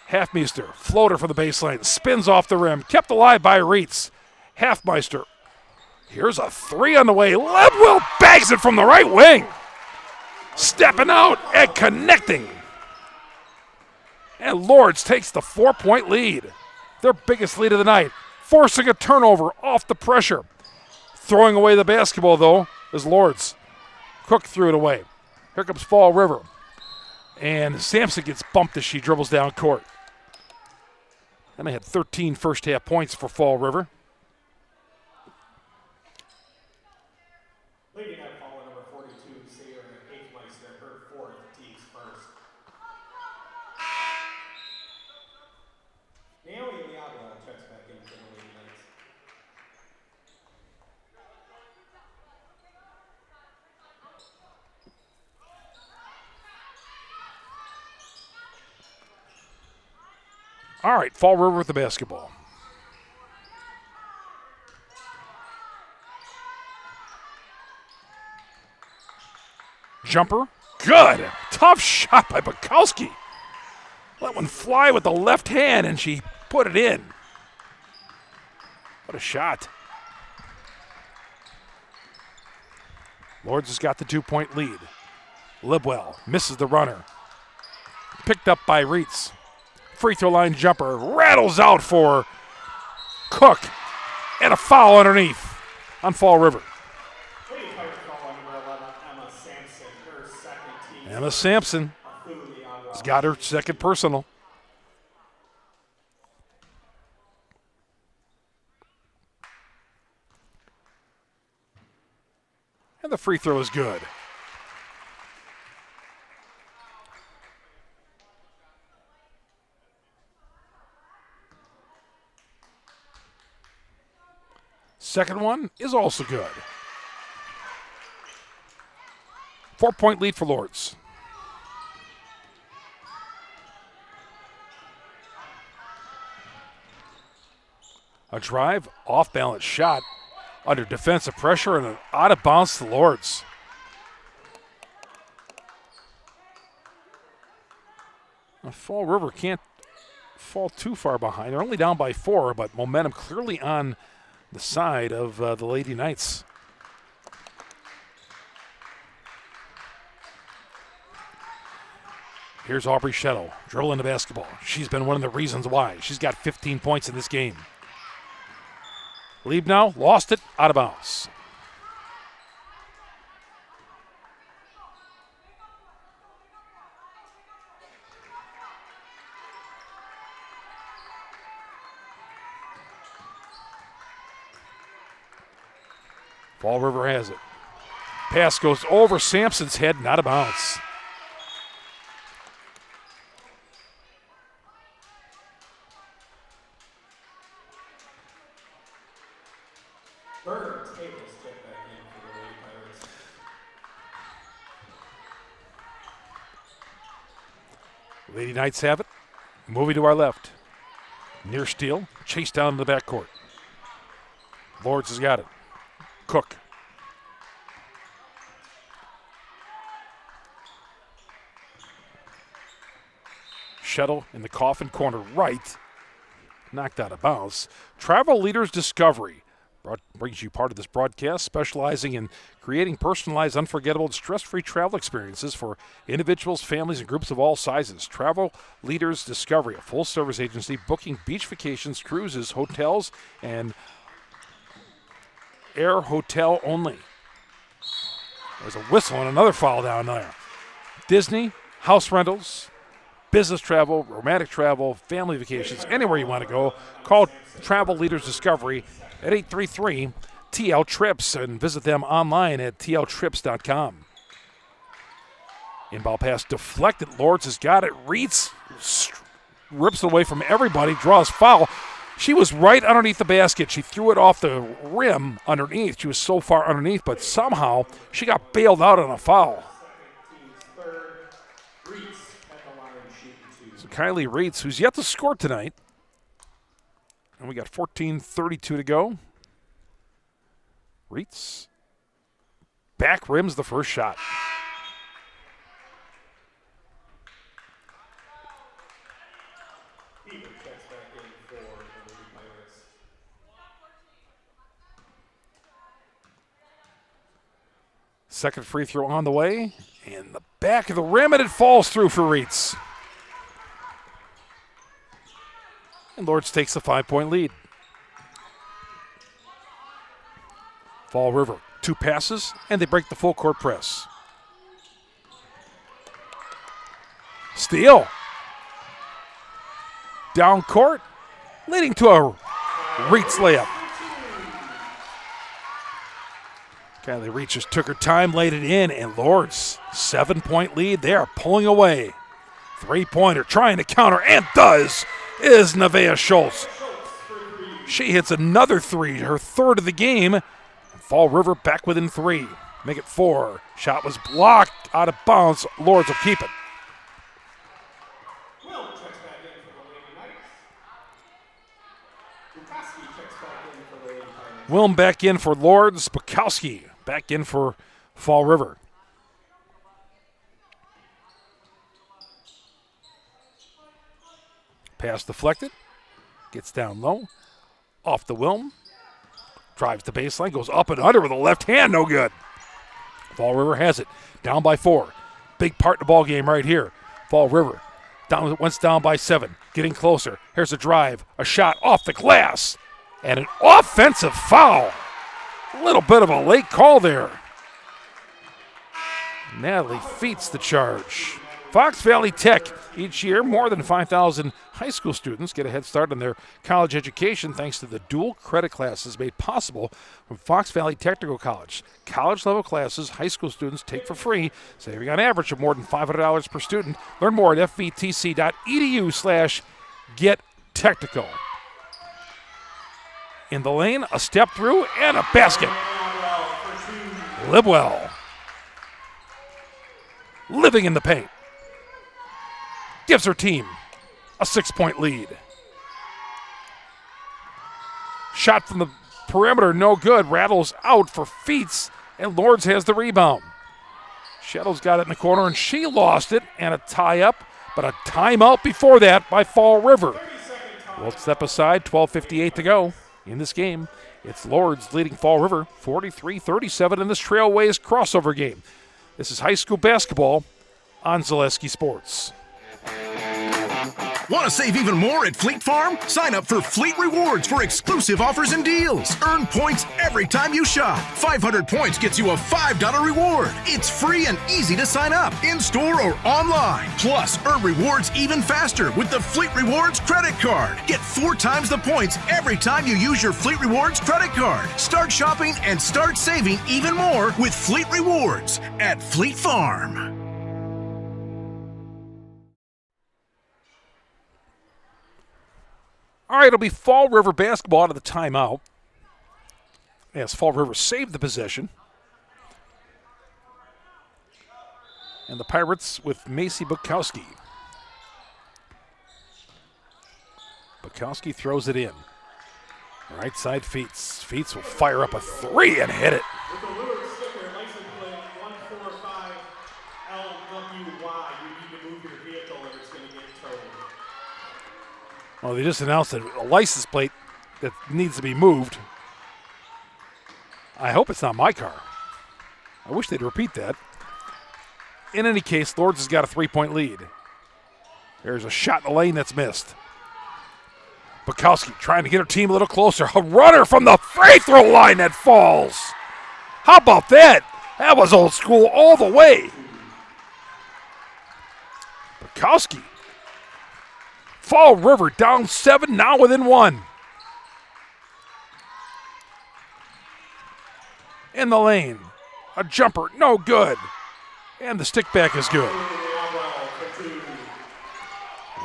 Halfmeister, floater for the baseline, spins off the rim, kept alive by Reitz. Halfmeister, here's a 3 on the way. Liebwell bags it from the right wing. Stepping out and connecting. And Lourdes takes the 4-point lead. Their biggest lead of the night. Forcing a turnover off the pressure. Throwing away the basketball, though, is Lourdes. Cook threw it away. Here comes Fall River. And Sampson gets bumped as she dribbles down court. And they had 13 first-half points for Fall River. Leading that Fall number 42, Sarah Halfmeister, her 4th, team's first. Naomi Liabwell checks back in for the Lady Knights. All right, Fall River with the basketball. Jumper. Good. Tough shot by Bukowski. Let one fly with the left hand, and she put it in. What a shot. Lourdes has got the 2-point lead. Libwell misses the runner. Picked up by Reitz. Free throw line jumper. Rattles out for Cook. And a foul underneath on Fall River. Emma Sampson has got her second personal. And the free throw is good. Second one is also good. 4-point lead for Lourdes. A drive, off-balance shot under defensive pressure and an out-of-bounds to Lourdes. Fall River can't fall too far behind. They're only down by 4, but momentum clearly on the side of the Lady Knights. Here's Aubrey Shettle, dribbling the basketball. She's been one of the reasons why. She's got 15 points in this game. Liebnow lost it, out of bounds. Fall River has it. Pass goes over Sampson's head and out of bounds. Lady Knights have it. Moving to our left. Near steal. Chase down to the backcourt. Lourdes has got it. Cook. Shettle in the coffin corner right. Knocked out of bounds. Travel Leaders Discovery brings you part of this broadcast, specializing in creating personalized, unforgettable, and stress-free travel experiences for individuals, families, and groups of all sizes. Travel Leaders Discovery, a full-service agency booking beach vacations, cruises, hotels, and air hotel only. There's a whistle and another foul down there. Disney, house rentals, business travel, romantic travel, family vacations, anywhere you want to go, call Travel Leaders Discovery at 833-TL-TRIPS and visit them online at tltrips.com. Inbound pass deflected. Lourdes has got it. Reitz rips away from everybody, draws foul. She was right underneath the basket. She threw it off the rim underneath. She was so far underneath, but somehow she got bailed out on a foul. So Kylie Reitz, who's yet to score tonight. And we got 14:32 to go. Reitz back rims the first shot. Second free throw on the way. And the back of the rim, and it falls through for Reitz. And Lourdes takes the 5-point lead. Fall River, 2 passes, and they break the full court press. Steal. Down court, leading to a Reitz layup. Kylie Reitz just took her time, laid it in, and Lourdes, 7-point lead. They are pulling away. 3-pointer, trying to counter, and does, is Nevaeh Schultz. She hits another 3, her third of the game. Fall River back within 3. Make it 4. Shot was blocked, out of bounds. Lourdes will keep it. Wilm back in for Lourdes. Bukowski back in for Fall River. Pass deflected. Gets down low. Off the Wilm. Drives the baseline. Goes up and under with a left hand. No good. Fall River has it. Down by 4. Big part in the ball game right here. Fall River once down by 7. Getting closer. Here's a drive. A shot off the glass. And an offensive foul. A little bit of a late call there. Natalie Feets the charge. Fox Valley Tech. Each year, more than 5,000 high school students get a head start on their college education thanks to the dual credit classes made possible from Fox Valley Technical College. College-level classes high school students take for free, saving on average of more than $500 per student. Learn more at fvtc.edu/gettechnical. In the lane, a step through, and a basket. Libwell. Living in the paint. Gives her team a 6-point lead. Shot from the perimeter, no good. Rattles out for Feets, and Lourdes has the rebound. Shadow's got it in the corner, and she lost it, and a tie-up, but a timeout before that by Fall River. We'll step aside, 12:58 to go in this game. It's Lourdes leading Fall River 43-37 in this Trailways crossover game. This is high school basketball on Zaleski Sports. Want to save even more at Fleet Farm? Sign up for Fleet Rewards for exclusive offers and deals. Earn points every time you shop. 500 points gets you a $5 reward. It's free and easy to sign up, in-store or online. Plus, earn rewards even faster with the Fleet Rewards credit card. Get 4 times the points every time you use your Fleet Rewards credit card. Start shopping and start saving even more with Fleet Rewards at Fleet Farm. All right, it'll be Fall River basketball out of the timeout. As Fall River saved the possession. And the Pirates with Macy Bukowski. Bukowski throws it in. Right side Feets. Feets will fire up a 3 and hit it. With the Lourdes sticker, license plate 145 LWY, you need to move your vehicle or it's going to get towed. Well, they just announced a license plate that needs to be moved. I hope it's not my car. I wish they'd repeat that. In any case, Lourdes has got a 3-point lead. There's a shot in the lane that's missed. Bukowski trying to get her team a little closer. A runner from the free throw line that falls. How about that? That was old school all the way. Bukowski. Fall River down 7, now within 1. In the lane. A jumper, no good. And the stick back is good.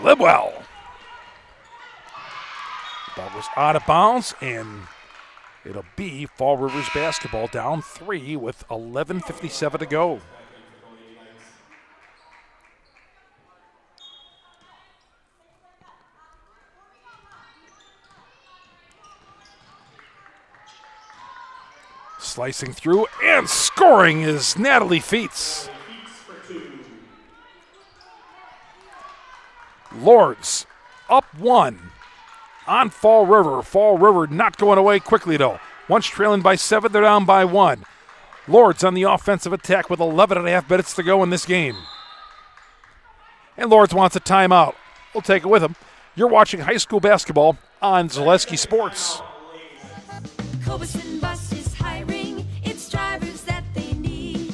Libwell. Ball was out of bounds, and it'll be Fall River's basketball down 3 with 11:57 to go. Slicing through and scoring is Natalie Feets. Lourdes up 1 on Fall River. Fall River not going away quickly, though. Once trailing by 7, they're down by 1. Lourdes on the offensive attack with 11.5 minutes to go in this game. And Lourdes wants a timeout. We'll take it with him. You're watching high school basketball on Zaleski Sports. Cobeson Bus is hiring. It's drivers that they need.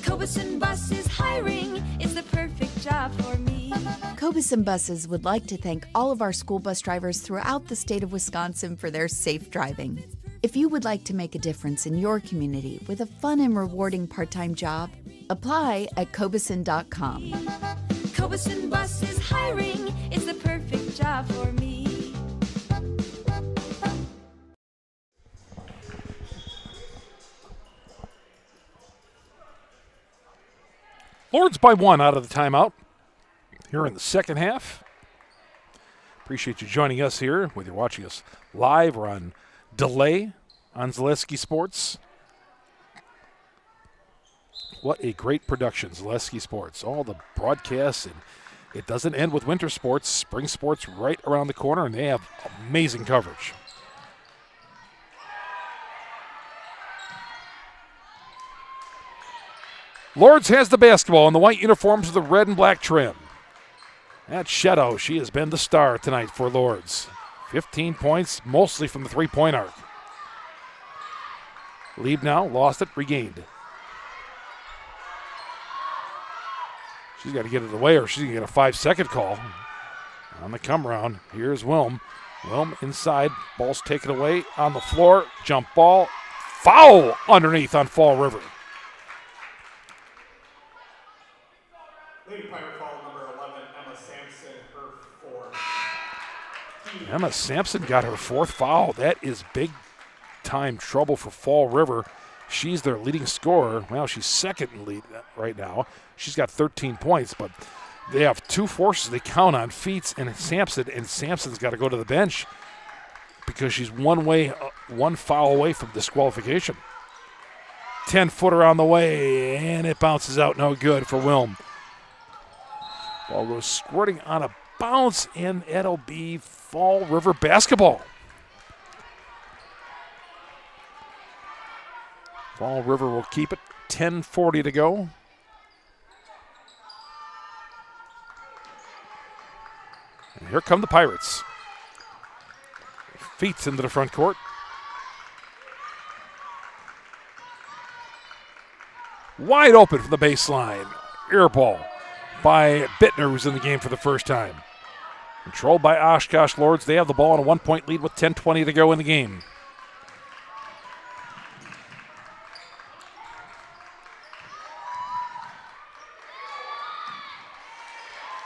Cobeson Bus is hiring. It's the perfect job for me. Cobeson Buses would like to thank all of our school bus drivers throughout the state of Wisconsin for their safe driving. If you would like to make a difference in your community with a fun and rewarding part-time job, apply at cobeson.com. Cobeson Bus is hiring. It's the perfect job for me. Lourdes by 1 out of the timeout here in the second half. Appreciate you joining us here, whether you're watching us live or on delay on Zaleski Sports. What a great production, Zaleski Sports. All the broadcasts and it doesn't end with winter sports. Spring sports right around the corner, and they have amazing coverage. Lourdes has the basketball in the white uniforms with the red and black trim. That's Shadow. She has been the star tonight for Lourdes. 15 points, mostly from the three-point arc. Lieb now, lost it, regained. She's got to get it away or she's going to get a 5-second call. On the come round, here's Wilm. Wilm inside, ball's taken away on the floor, jump ball, foul underneath on Fall River. Lady Pirate foul number 11, Emma Sampson, her fourth. Emma Sampson got her fourth foul. That is big time trouble for Fall River. She's their leading scorer. Well, she's second in lead right now. She's got 13 points, but they have two forces they count on, Feets and Sampson's got to go to the bench because she's one foul away from disqualification. 10-footer on the way, and it bounces out no good for Wilm. Ball goes squirting on a bounce, and it'll be Fall River basketball. Fall River will keep it. 10:40 to go. And here come the Pirates. Feet into the front court. Wide open from the baseline. Air ball by Bittner, who's in the game for the first time. Controlled by Oshkosh Lourdes. They have the ball on a 1-point lead with 10:20 to go in the game.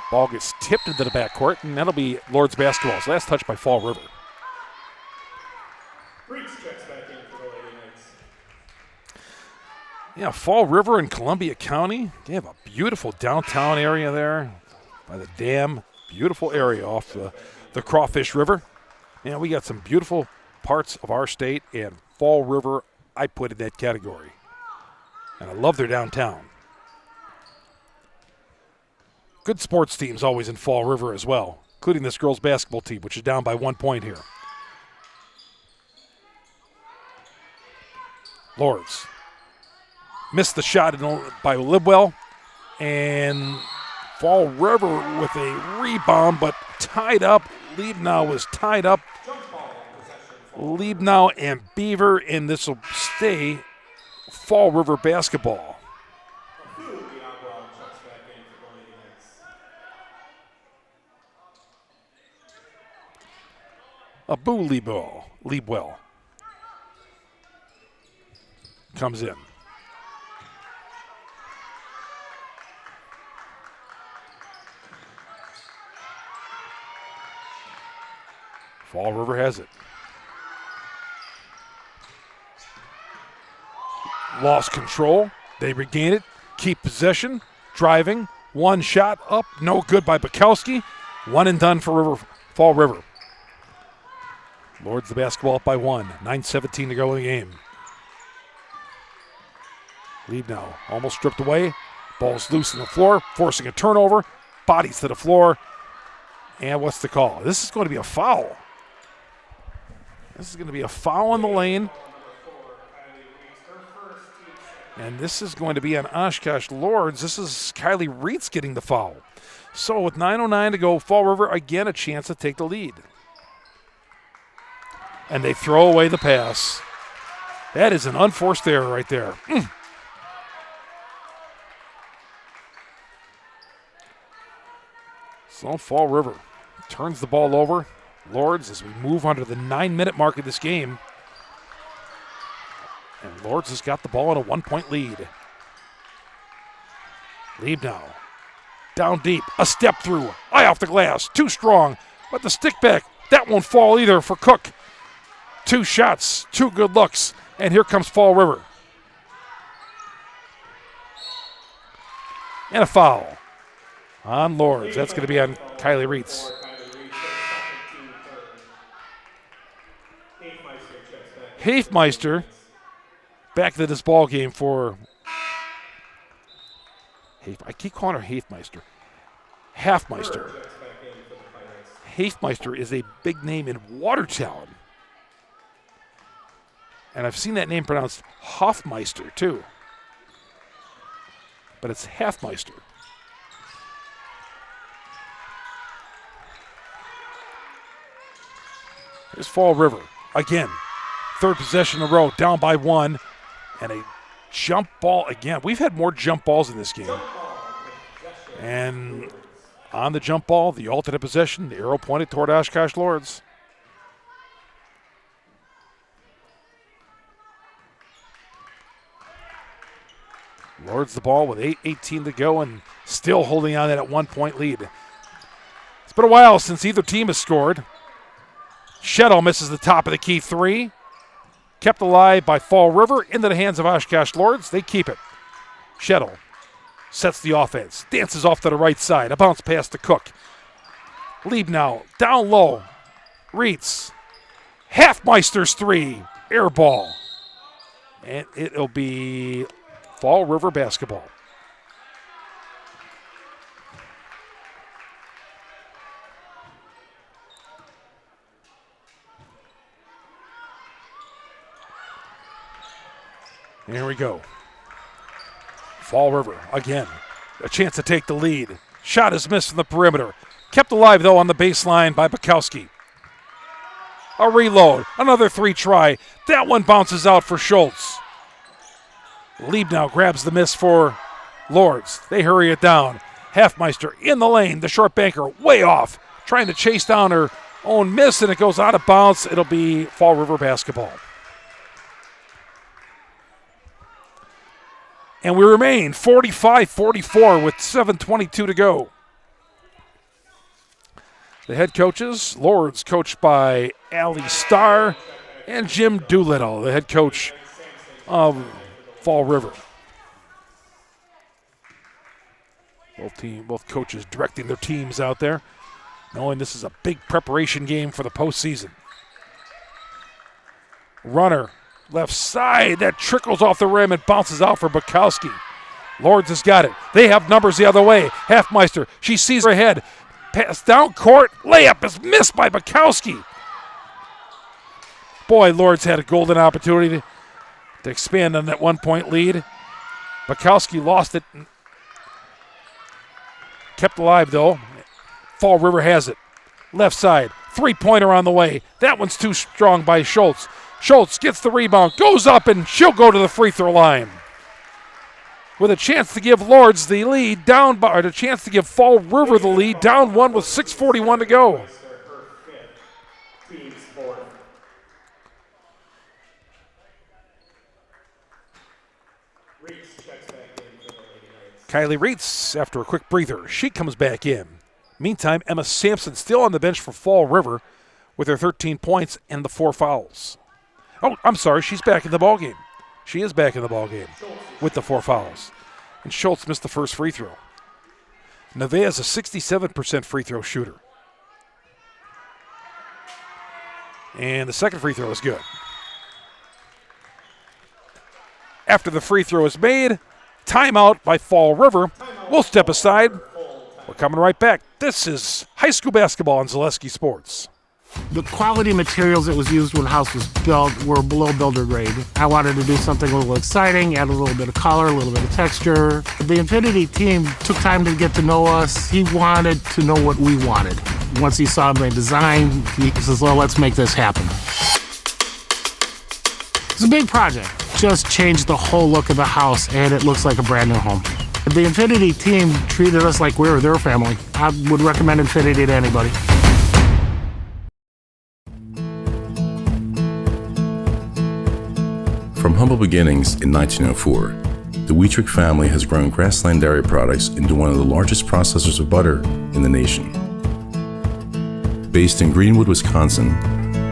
Ball gets tipped into the backcourt, and that'll be Lourdes basketball. So last touch by Fall River. Breach checks back in for the Lady Knights. Yeah, Fall River in Columbia County. They have a beautiful downtown area there by the dam. Beautiful area off the Crawfish River. Yeah, we got some beautiful parts of our state, and Fall River, I put in that category. And I love their downtown. Good sports teams always in Fall River as well, including this girls' basketball team, which is down by 1 point here. Lourdes missed the shot by Libwell, and Fall River with a rebound, but tied up. Liebnow was tied up. Liebnow and Beaver, and this will stay Fall River basketball. Abu Liebwell comes in. Fall River has it. Lost control. They regain it. Keep possession. Driving. One shot up. No good by Bukowski. One and done for Fall River. Lourdes the basketball up by 1. 9:17 to go in the game. Lead now. Almost stripped away. Ball's loose on the floor, forcing a turnover. Bodies to the floor. And what's the call? This is going to be a foul. This is going to be a foul in the lane. And this is going to be on Oshkosh Lourdes. This is Kylie Reitz getting the foul. So with 9:09 to go, Fall River again a chance to take the lead. And they throw away the pass. That is an unforced error right there. So Fall River turns the ball over. Lourdes as we move under the 9-minute mark of this game. And Lourdes has got the ball in a 1-point lead. Lead now. Down deep. A step through. Eye off the glass. Too strong. But the stick back. That won't fall either for Cook. 2 shots. 2 good looks. And here comes Fall River. And a foul on Lourdes. That's going to be on Kylie Reitz. Hafmeister back to this ball game for I keep calling her Hafmeister. Hafmeister. Hafmeister is a big name in Watertown. And I've seen that name pronounced Hofmeister, too. But it's Hafmeister. Here's Fall River. Again, third possession in a row, down by 1. And a jump ball again. We've had more jump balls in this game. And on the jump ball, the alternate possession, the arrow pointed toward Oshkosh Lourdes. Lourdes the ball with 8:18 to go and still holding on that 1-point lead. It's been a while since either team has scored. Shettle misses the top of the key 3. Kept alive by Fall River into the hands of Oshkosh Lourdes. They keep it. Shettle sets the offense. Dances off to the right side. A bounce pass to Cook. Lead now. Down low. Reitz. Hafmeister's 3. Air ball. And it'll be Fall River basketball. Here we go. Fall River again. A chance to take the lead. Shot is missed from the perimeter. Kept alive, though, on the baseline by Bukowski. A reload. Another 3 try. That one bounces out for Schultz. Liebnow grabs the miss for Lourdes. They hurry it down. Hafmeister in the lane. The short banker way off. Trying to chase down her own miss, and it goes out of bounds. It'll be Fall River basketball. And we remain 45-44 with 7:22 to go. The head coaches, Lourdes coached by Allie Starr and Jim Doolittle, the head coach of Fall River. Both coaches directing their teams out there, knowing this is a big preparation game for the postseason. Runner. Left side, that trickles off the rim and bounces out for Bukowski. Lourdes has got it. They have numbers the other way. Hafmeister, she sees her head. Pass down court, layup is missed by Bukowski. Boy, Lourdes had a golden opportunity to expand on that 1-point lead. Bukowski lost it. Kept alive, though. Fall River has it. Left side, 3-pointer on the way. That one's too strong by Schultz. Schultz gets the rebound, goes up, and she'll go to the free throw line. With a chance to give Lourdes the lead, down by, or a chance to give Fall River the lead, down 1 with 6:41 to go. Kylie Reitz, after a quick breather, she comes back in. Meantime, Emma Sampson still on the bench for Fall River with her 13 points and the 4 fouls. Oh, I'm sorry, she's back in the ballgame. She is back in the ballgame with the 4 fouls. And Schultz missed the first free throw. Nevea is a 67% free throw shooter. And the second free throw is good. After the free throw is made, timeout by Fall River. We'll step aside. We're coming right back. This is high school basketball on Zaleski Sports. The quality materials that was used when the house was built were below builder grade. I wanted to do something a little exciting, add a little bit of color, a little bit of texture. The Infinity team took time to get to know us. He wanted to know what we wanted. Once he saw my design, he says, well, let's make this happen. It's a big project. Just changed the whole look of the house, and it looks like a brand new home. The Infinity team treated us like we were their family. I would recommend Infinity to anybody. From humble beginnings in 1904, the Wheatrick family has grown Grassland Dairy Products into one of the largest processors of butter in the nation. Based in Greenwood, Wisconsin,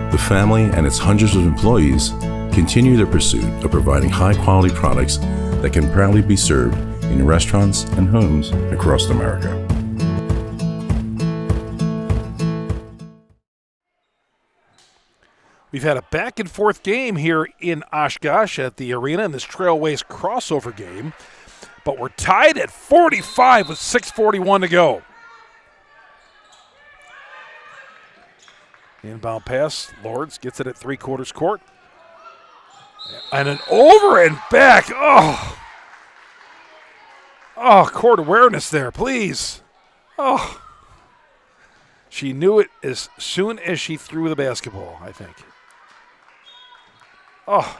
the family and its hundreds of employees continue their pursuit of providing high-quality products that can proudly be served in restaurants and homes across America. We've had a back-and-forth game here in Oshkosh at the arena in this Trailways crossover game, but we're tied at 45 with 6:41 to go. Inbound pass. Lourdes gets it at 3/4 court. And an over and back. Oh, court awareness there, please. Oh. She knew it as soon as she threw the basketball, I think. Oh.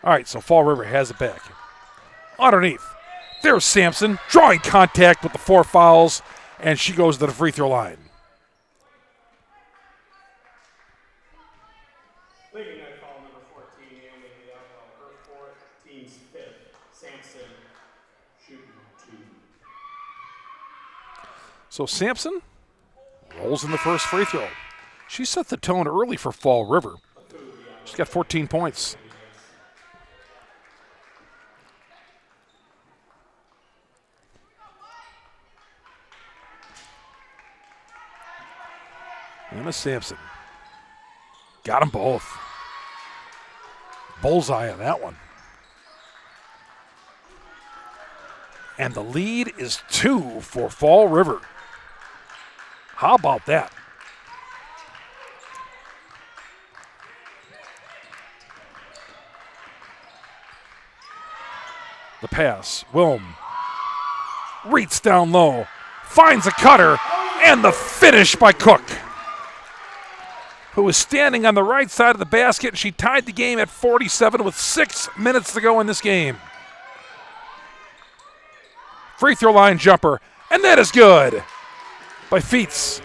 All right, so Fall River has it back. Underneath. There's Sampson drawing contact with the 4 fouls, and she goes to the free throw line. Leading that foul number 14, Naomi Leal, her 4th, team's 5th. Sampson shooting 2. So Sampson rolls in the first free throw. She set the tone early for Fall River. She's got 14 points. Emma Sampson. Got them both. Bullseye on that one. And the lead is 2 for Fall River. How about that? The pass. Wilm reads down low, finds a cutter, and the finish by Cook, who was standing on the right side of the basket, and she tied the game at 47 with 6 minutes to go in this game. Free throw line jumper, and that is good by Feets.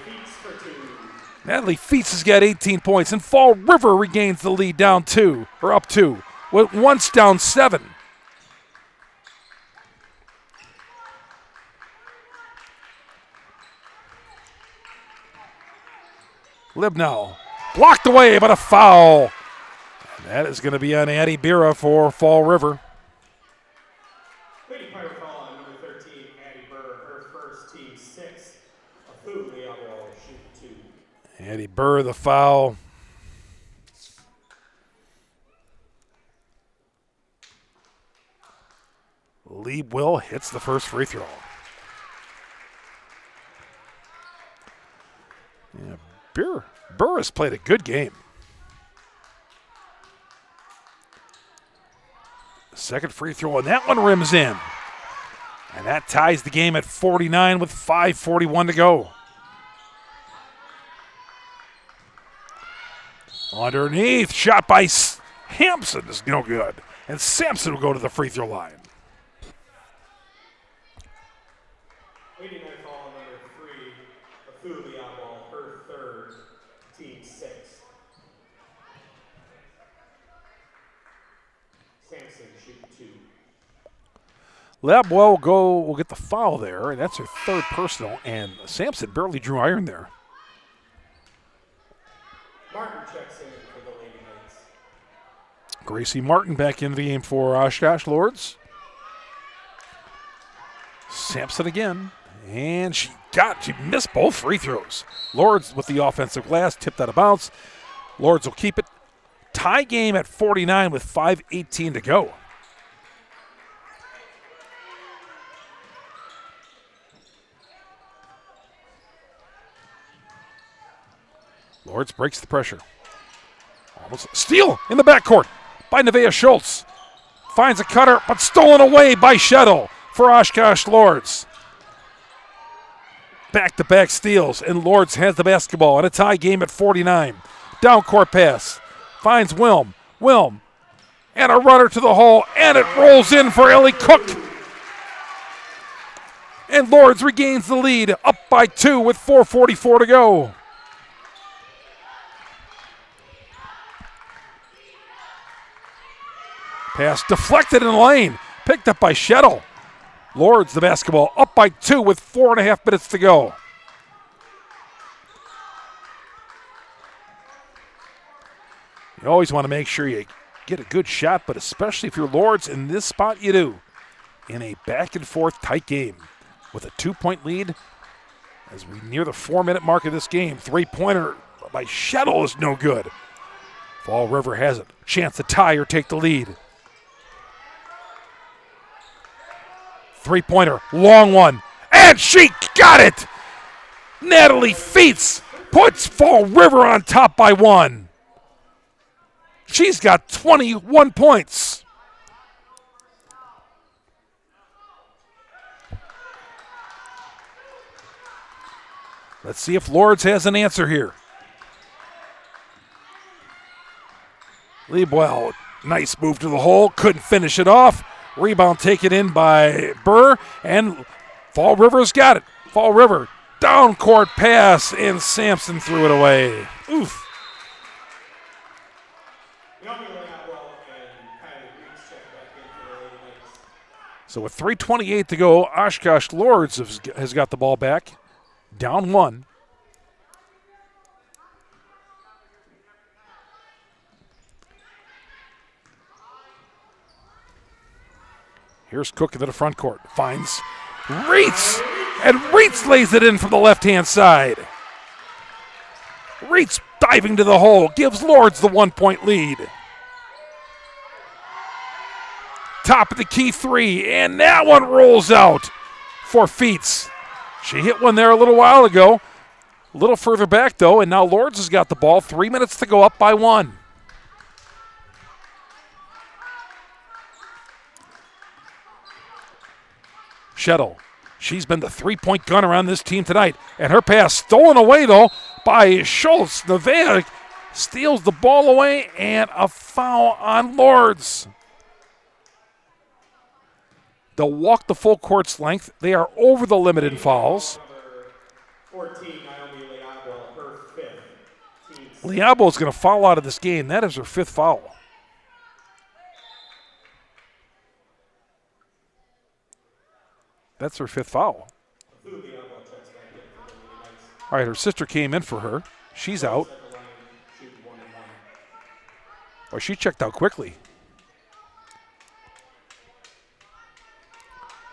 Natalie Feets has got 18 points, and Fall River regains the lead down 2, or up 2, with once down 7. Libnow blocked away, but a foul. And that is going to be on Addie Bira for Fall River. Leading player foul on number 13, Addie Burr, her 1st, team 6. A foul, Leal shoot 2. Addie Burr, the foul. Lee Will hits the first free throw. Yeah, Burr has played a good game. Second free throw, and that one rims in. And that ties the game at 49 with 5:41 to go. Underneath, shot by Hampson is no good. And Sampson will go to the free throw line. Leading that foul number 3, a foul, Leal, her 3rd, team 6. Sampson shooting 2. Labwell will get the foul there, and that's her 3rd personal, and Sampson barely drew iron there. Martin checks in for the Lady Knights. Gracie Martin back into the game for Oshkosh Lourdes. Sampson again, and she missed both free throws. Lourdes with the offensive glass, tipped out of bounds. Lourdes will keep it. Tie game at 49 with 5:18 to go. Lourdes breaks the pressure. Almost steal in the backcourt by Nevaeh Schultz. Finds a cutter, but stolen away by Shettle for Oshkosh Lourdes. Back-to-back steals, and Lourdes has the basketball in a tie game at 49. Down court pass. Finds Wilm. And a runner to the hole, and it rolls in for Ellie Cook. And Lourdes regains the lead, up by 2 with 4:44 to go. Pass deflected in the lane, picked up by Shettle. Lourdes the basketball, up by 2 with 4.5 minutes to go. You always want to make sure you get a good shot, but especially if you're Lourdes, in this spot you do. In a back-and-forth tight game with a 2-point lead as we near the 4-minute mark of this game. 3-pointer by Shettle is no good. Fall River has a chance to tie or take the lead. 3-pointer, long one, and she got it! Natalie Feets puts Fall River on top by 1. She's got 21 points. Let's see if Lourdes has an answer here. Liebwell, nice move to the hole, couldn't finish it off. Rebound taken in by Burr, and Fall River's got it. Fall River, down court pass, and Sampson threw it away. Oof. So with 3:28 to go, Oshkosh Lourdes has got the ball back, down 1. Here's Cook into the front court. Finds Reitz, and Reitz lays it in from the left-hand side. Reitz diving to the hole, gives Lourdes the 1-point lead. Top of the key 3, and that one rolls out for Feets. She hit one there a little while ago. A little further back, though, and now Lourdes has got the ball. 3 minutes to go, up by 1. Shettle. She's been the three-point gunner on this team tonight. And her pass stolen away, though, by Schultz. Nevaeh steals the ball away, and a foul on Lourdes. They'll walk the full court's length. They are over the limit in fouls. 14, Naomi Liabo, her 5th. Liabo is going to foul out of this game. That is her 5th foul. That's her 5th foul. All right, her sister came in for her. She's out. Oh, she checked out quickly.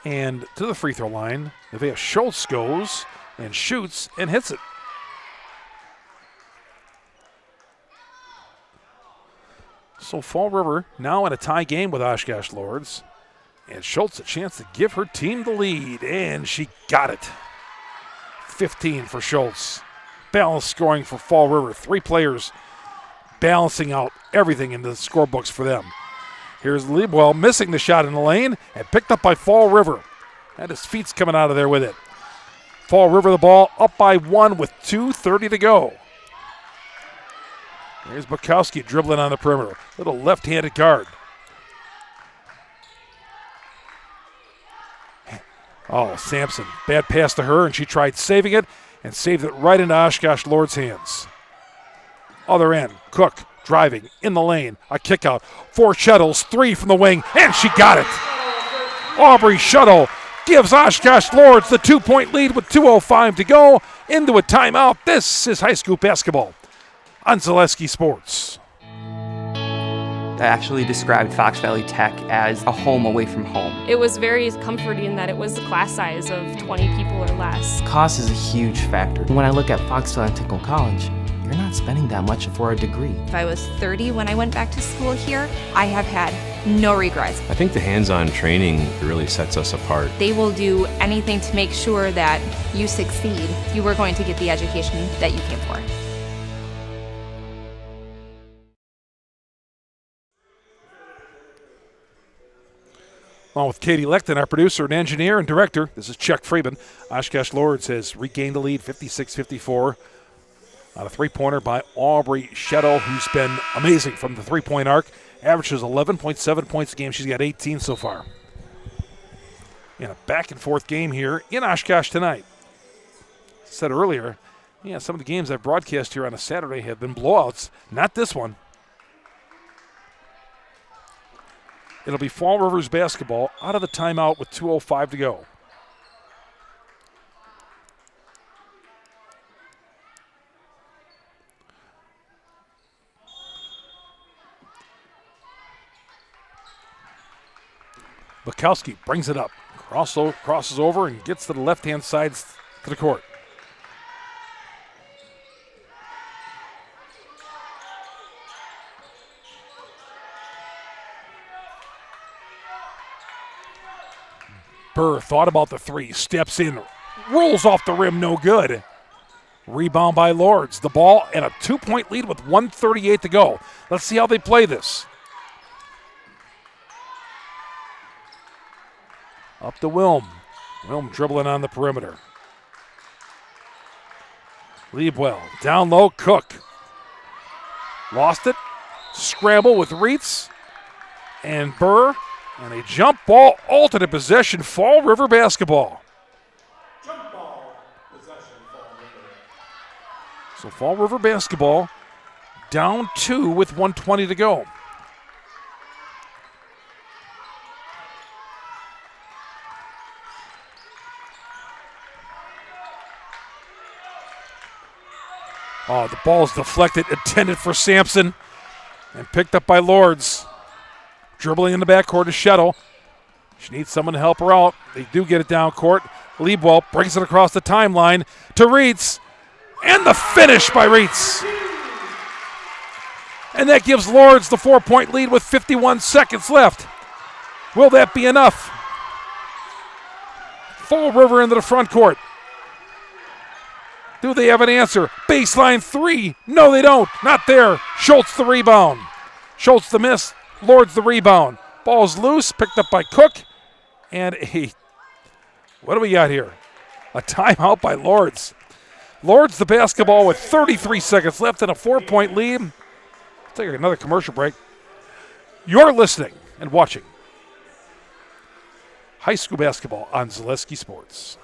And to the free throw line, Nevaeh Schultz goes and shoots and hits it. So Fall River now in a tie game with Oshkosh Lourdes. And Schultz a chance to give her team the lead, and she got it. 15 for Schultz. Balanced scoring for Fall River. 3 players balancing out everything in the scorebooks for them. Here's Liebwell missing the shot in the lane and picked up by Fall River. That is Feets coming out of there with it. Fall River the ball up by 1 with 2:30 to go. Here's Bukowski dribbling on the perimeter. Little left-handed guard. Oh, Sampson. Bad pass to her, and she tried saving it and saved it right into Oshkosh Lourdes' hands. Other end, Cook driving in the lane. A kick out for Shuttles. 3 from the wing, and she got it. Aubrey Shuttle gives Oshkosh Lourdes the 2-point lead with 2:05 to go into a timeout. This is high school basketball on Zaleski Sports. I actually described Fox Valley Tech as a home away from home. It was very comforting that it was a class size of 20 people or less. Cost is a huge factor. When I look at Fox Valley Technical College, you're not spending that much for a degree. If I was 30 when I went back to school here, I have had no regrets. I think the hands-on training really sets us apart. They will do anything to make sure that you succeed. You are going to get the education that you came for. Along with Katie Lechten, our producer and engineer and director, this is Chuck Freeman. Oshkosh Lourdes has regained the lead 56-54 on a three-pointer by Aubrey Shettle, who's been amazing from the three-point arc. Averages 11.7 points a game. She's got 18 so far. In a back-and-forth game here in Oshkosh tonight. As I said earlier, some of the games I've broadcast here on a Saturday have been blowouts. Not this one. It'll be Fall River's basketball out of the timeout with 2:05 to go. Bukowski brings it up, crosses over and gets to the left-hand side to the court. Burr thought about the three, steps in, rolls off the rim, no good. Rebound by Lourdes. The ball and a 2-point lead with 1:38 to go. Let's see how they play this. Up to Wilm. Wilm dribbling on the perimeter. Liebwell down low. Cook. Lost it. Scramble with Reitz and Burr. And a jump ball, alternate possession, Fall River basketball. Jump ball, possession, Fall River. So Fall River basketball down 2 with 1:20 to go. Oh, the ball's deflected, intended for Sampson, and picked up by Lourdes. Dribbling in the backcourt is Shettle. She needs someone to help her out. They do get it down court. Liebwell brings it across the timeline to Reitz. And the finish by Reitz. And that gives Lourdes the 4-point lead with 51 seconds left. Will that be enough? Fall River into the front court. Do they have an answer? Baseline 3. No, they don't. Not there. Schultz the rebound. Schultz the miss. Lourdes the rebound. Ball's loose, picked up by Cook. And what do we got here? A timeout by Lourdes. Lourdes the basketball with 33 seconds left and a 4-point lead. Let's take another commercial break. You're listening and watching high school basketball on Zaleski Sports.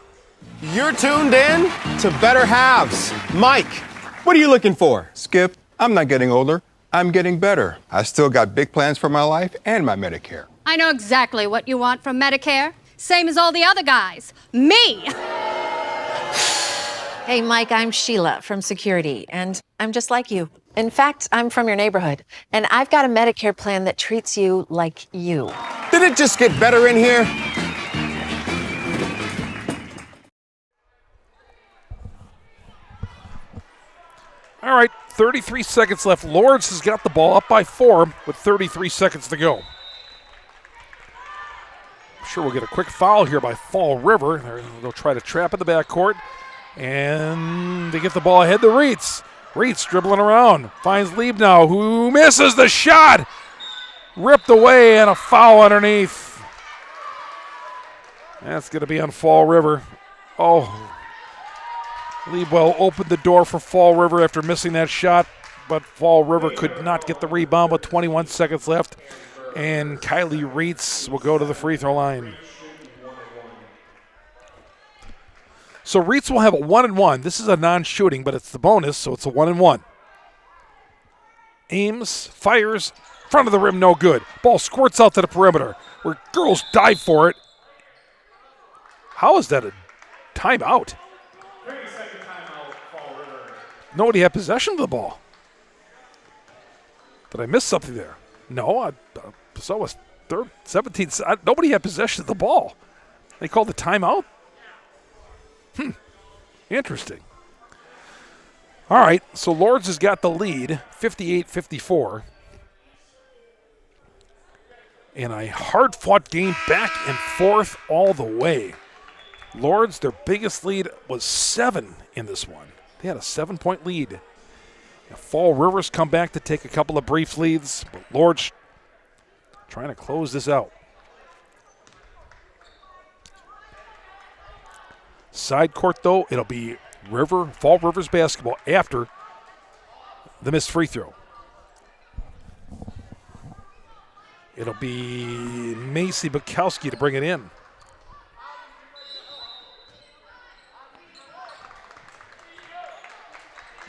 You're tuned in to Better Halves. Mike, what are you looking for? Skip, I'm not getting older. I'm getting better. I still got big plans for my life and my Medicare. I know exactly what you want from Medicare. Same as all the other guys. Me! Hey, Mike, I'm Sheila from Security, and I'm just like you. In fact, I'm from your neighborhood, and I've got a Medicare plan that treats you like you. Did it just get better in here? All right, 33 seconds left. Lourdes has got the ball up by 4 with 33 seconds to go. I'm sure we'll get a quick foul here by Fall River. They'll try to trap in the backcourt. And they get the ball ahead to Reitz. Reitz dribbling around. Finds Liebnow, who misses the shot. Ripped away and a foul underneath. That's going to be on Fall River. Oh, Liebwell opened the door for Fall River after missing that shot, but Fall River could not get the rebound with 21 seconds left. And Kylie Reitz will go to the free throw line. So Reitz will have a 1-and-1. This is a non-shooting, but it's the bonus, so it's a 1-and-1. Aims, fires, front of the rim, no good. Ball squirts out to the perimeter, where girls dive for it. How is that a timeout? 30-second timeout, Fall River. Nobody had possession of the ball. Did I miss something there? No, I saw it was 17. Nobody had possession of the ball. They called the timeout? Interesting. All right, so Lourdes has got the lead, 58-54. In a hard-fought game, back and forth all the way. Lourdes, their biggest lead was 7 in this one. They had a 7-point lead. And Fall River's come back to take a couple of brief leads, but Lourdes trying to close this out. Side court, though, it'll be Fall River's basketball after the missed free throw. It'll be Macy Bukowski to bring it in.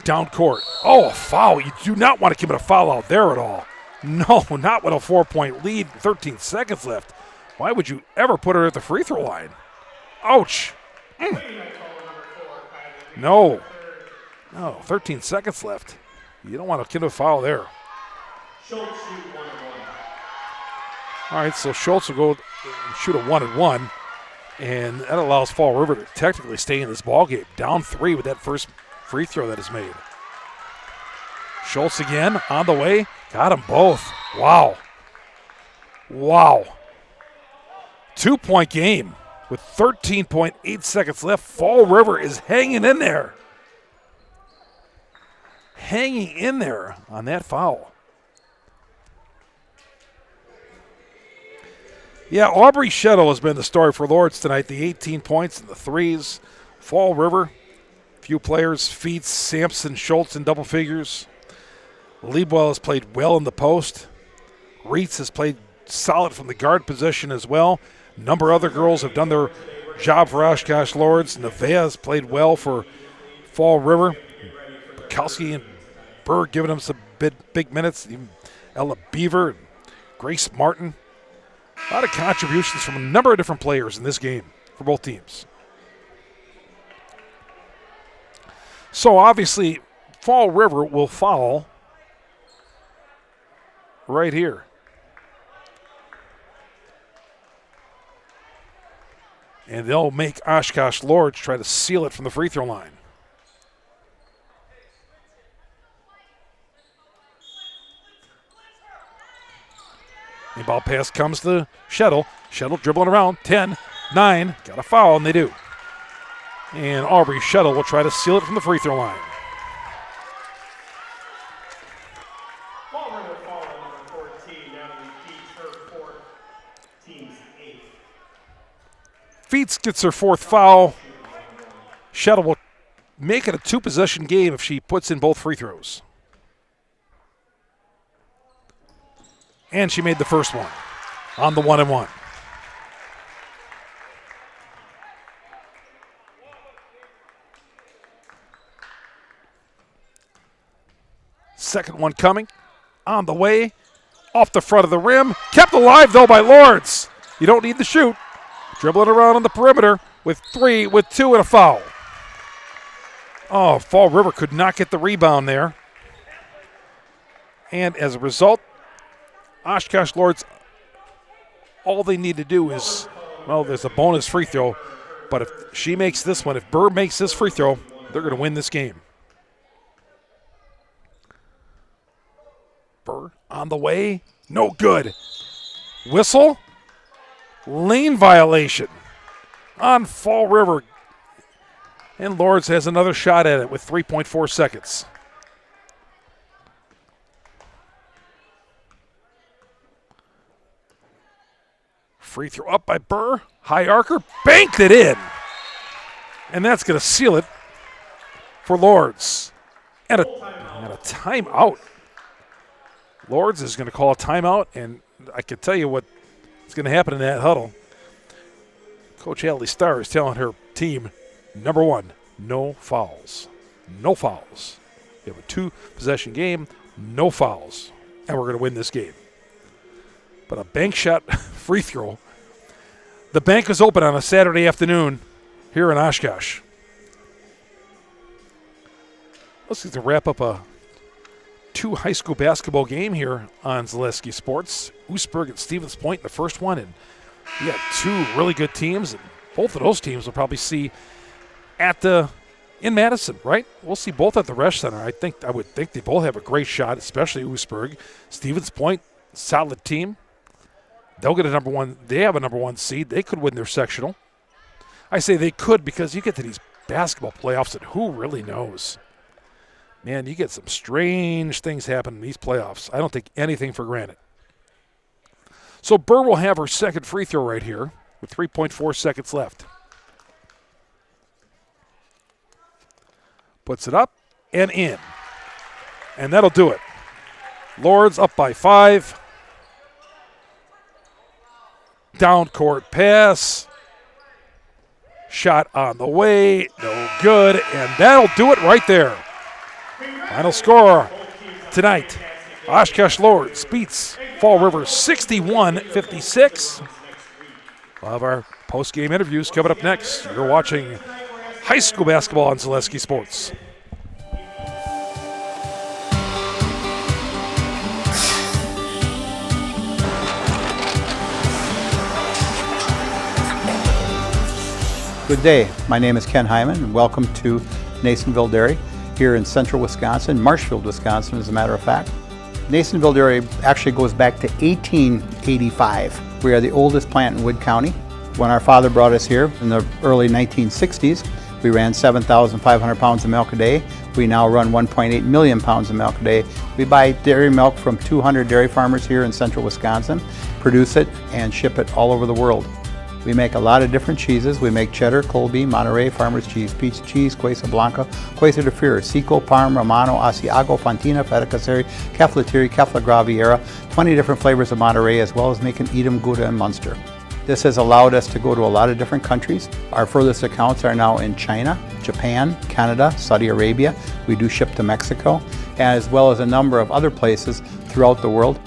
Down court. Oh, a foul. You do not want to commit a foul out there at all. No, not with a 4-point lead, 13 seconds left. Why would you ever put her at the free throw line? Ouch. No, 13 seconds left. You don't want to commit a foul there. Schultz shoot 1-1. All right, so Schultz will go and shoot a 1-and-1, and that allows Fall River to technically stay in this ballgame. Down 3 with that first free throw that is made. Schultz again on the way. Got them both. Wow. 2-point game. With 13.8 seconds left, Fall River is hanging in there. hanging in there on that foul. Yeah, Aubrey Shettle has been the story for Lourdes tonight. The 18 points and the threes. Fall River, few players. Feets, Sampson, Schultz in double figures. Liebwell has played well in the post. Reitz has played solid from the guard position as well. A number of other girls have done their job for Oshkosh Lourdes. Nevaeh has played well for Fall River. Bukowski and Burr giving them some big minutes. Even Ella Beaver and Grace Martin. A lot of contributions from a number of different players in this game for both teams. So obviously, Fall River will foul right here. And they'll make Oshkosh Lourdes try to seal it from the free throw line. The ball pass comes to Shettle. Shettle dribbling around. 10, 9. Got a foul, and they do. And Aubrey Shettle will try to seal it from the free throw line. Fall River foul number 14, Natalie Feets, her fourth, team's 8th. Feets gets her fourth foul. Shettle will make it a two-possession game if she puts in both free throws. And she made the first one on the 1-and-1. Second one coming, on the way, off the front of the rim. Kept alive, though, by Lourdes. You don't need to shoot. Dribbling around on the perimeter with 2, and a foul. Oh, Fall River could not get the rebound there. And as a result, Oshkosh Lourdes, all they need to do is, well, there's a bonus free throw, but if she makes this one, if Burr makes this free throw, they're going to win this game. Burr on the way, no good. Whistle, lane violation on Fall River. And Lourdes has another shot at it with 3.4 seconds. Free throw up by Burr. High arcer, banked it in. And that's going to seal it for Lourdes. And a timeout. Lourdes is going to call a timeout, and I can tell you what's going to happen in that huddle. Coach Hadley Starr is telling her team, number one, no fouls. No fouls. We have a two-possession game, no fouls, and we're going to win this game. But a bank shot free throw. The bank is open on a Saturday afternoon here in Oshkosh. Let's get to wrap up a 2 high school basketball game here on Zaleski Sports. Oostburg and Stevens Point in the first one, and we got 2 really good teams, and both of those teams we'll probably see in Madison, right? We'll see both at the Resch Center. I would think they both have a great shot, especially Oostburg. Stevens Point, solid team. They'll get a number one. They have a number 1 seed. They could win their sectional. I say they could because you get to these basketball playoffs, and who really knows? Man, you get some strange things happen in these playoffs. I don't take anything for granted. So Burr will have her second free throw right here with 3.4 seconds left. Puts it up and in. And that'll do it. Lourdes up by 5. Down court pass. Shot on the way. No good. And that'll do it right there. Final score tonight. Oshkosh Lourdes beats Fall River 61-56. We'll have our post-game interviews coming up next. You're watching high school basketball on Zaleski Sports. Good day. My name is Ken Hyman, and welcome to Nasonville Dairy here in central Wisconsin, Marshfield, Wisconsin, as a matter of fact. Nasonville Dairy actually goes back to 1885. We are the oldest plant in Wood County. When our father brought us here in the early 1960s, We ran 7,500 pounds of milk a day. We now run 1.8 million pounds of milk a day. We buy dairy milk from 200 dairy farmers here in central Wisconsin, produce it, and ship it all over the world. We make a lot of different cheeses. We make cheddar, Colby, Monterey, Farmer's Cheese, Peach Cheese, Quesa Blanca, Quesa de Fir, Seco, Parm, Romano, Asiago, Fontina, Feta Caseri, Keflatiri, Kefla Graviera, 20 different flavors of Monterey, as well as making Edam, Gouda, and Munster. This has allowed us to go to a lot of different countries. Our furthest accounts are now in China, Japan, Canada, Saudi Arabia. We do ship to Mexico, as well as a number of other places throughout the world.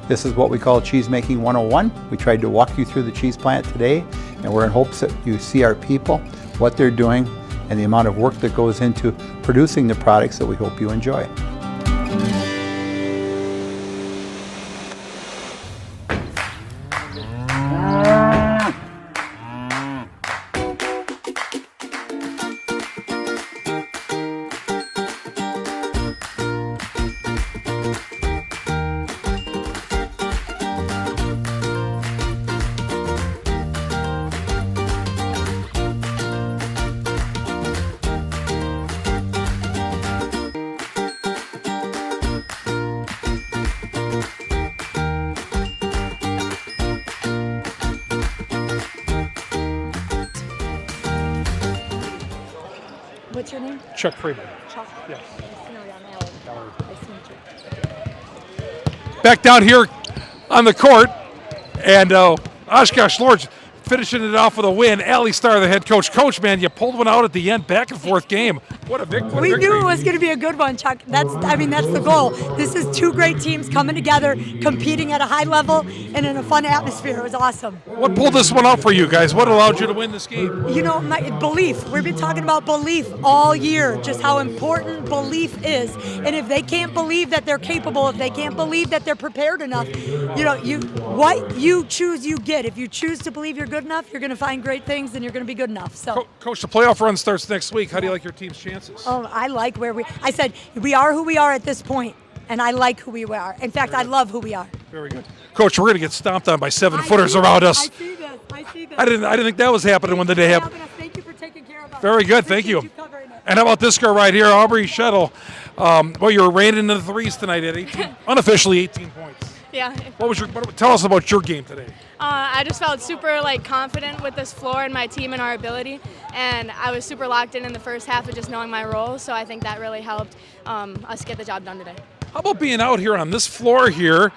This is what we call Cheese Making 101. We tried to walk you through the cheese plant today, and we're in hopes that you see our people, what they're doing, and the amount of work that goes into producing the products that we hope you enjoy. What's your name? Chuck Freeman. Chuck. Yes. Nice to meet you. Back down here on the court, and Oshkosh Lourdes finishing it off with a win. Allie Starr, the head coach. Coach, man, you pulled one out at the end, back and forth game. What a victory. We knew it was going to be a good one, Chuck. That's the goal. This is two great teams coming together, competing at a high level and in a fun atmosphere. It was awesome. What pulled this one out for you guys? What allowed you to win this game? You know, my belief. We've been talking about belief all year, just how important belief is. And if they can't believe that they're capable, if they can't believe that they're prepared enough, what you choose, you get. If you choose to believe you're good enough, you're going to find great things and you're going to be good enough. So, Coach, the playoff run starts next week. How do you like your team's chances? Oh, I like I said, we are who we are at this point, and I like who we are. In fact, I love who we are. Very good. Coach, we're going to get stomped on by 7-footers around us. I see this. I didn't think that was happening when the day happened. Thank you for taking care of us. Very good. Thank you. And how about this girl right here, Aubrey Shuttle? Well, you were raining into the threes tonight at 18, unofficially 18 points. Yeah. Tell us about your game today. I just felt super confident with this floor and my team and our ability, and I was super locked in the first half of just knowing my role. So I think that really helped us get the job done today. How about being out here on this floor here,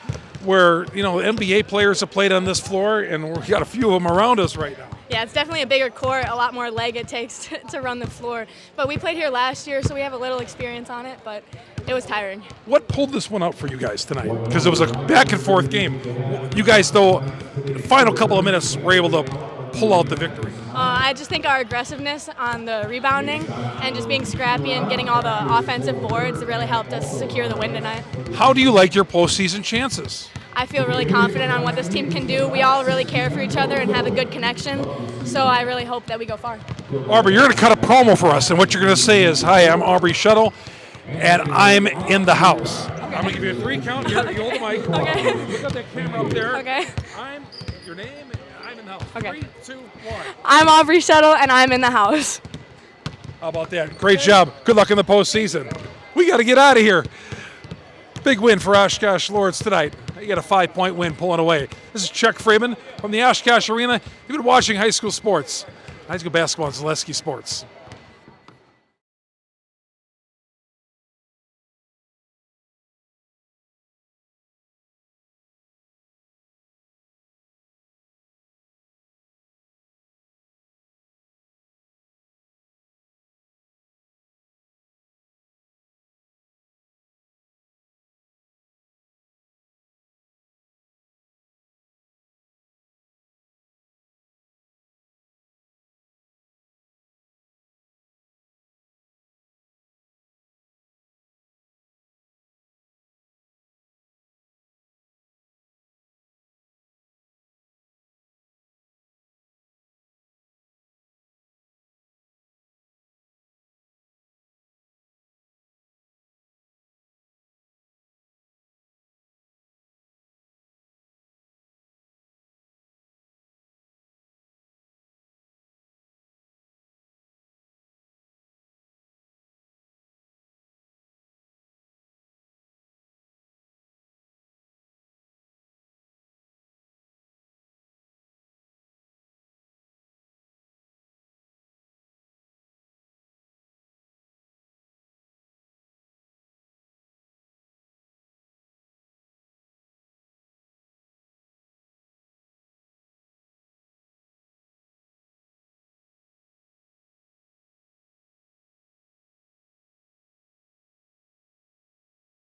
where NBA players have played on this floor, and we've got a few of them around us right now. Yeah, it's definitely a bigger court, a lot more leg it takes to run the floor. But we played here last year, so we have a little experience on it, but it was tiring. What pulled this one out for you guys tonight? Because it was a back and forth game. You guys, though, the final couple of minutes were able to pull out the victory. I just think our aggressiveness on the rebounding and just being scrappy and getting all the offensive boards really helped us secure the win tonight. How do you like your postseason chances? I feel really confident on what this team can do. We all really care for each other and have a good connection, so I really hope that we go far. Aubrey, you're going to cut a promo for us, and what you're going to say is, "Hi, I'm Aubrey Shuttle, and I'm in the house." I'm going to give you a 3 count. You hold the mic. Okay. Look at that camera up there. Okay. I'm your name, and I'm in the house. Okay. 3, 2, 1. I'm Aubrey Shuttle, and I'm in the house. How about that? Great job. Good luck in the postseason. We got to get out of here. Big win for Oshkosh Lourdes tonight. You got a 5-point win pulling away. This is Chuck Freeman from the Oshkosh Arena. You've been watching high school sports. High school basketball and Zaleski Sports.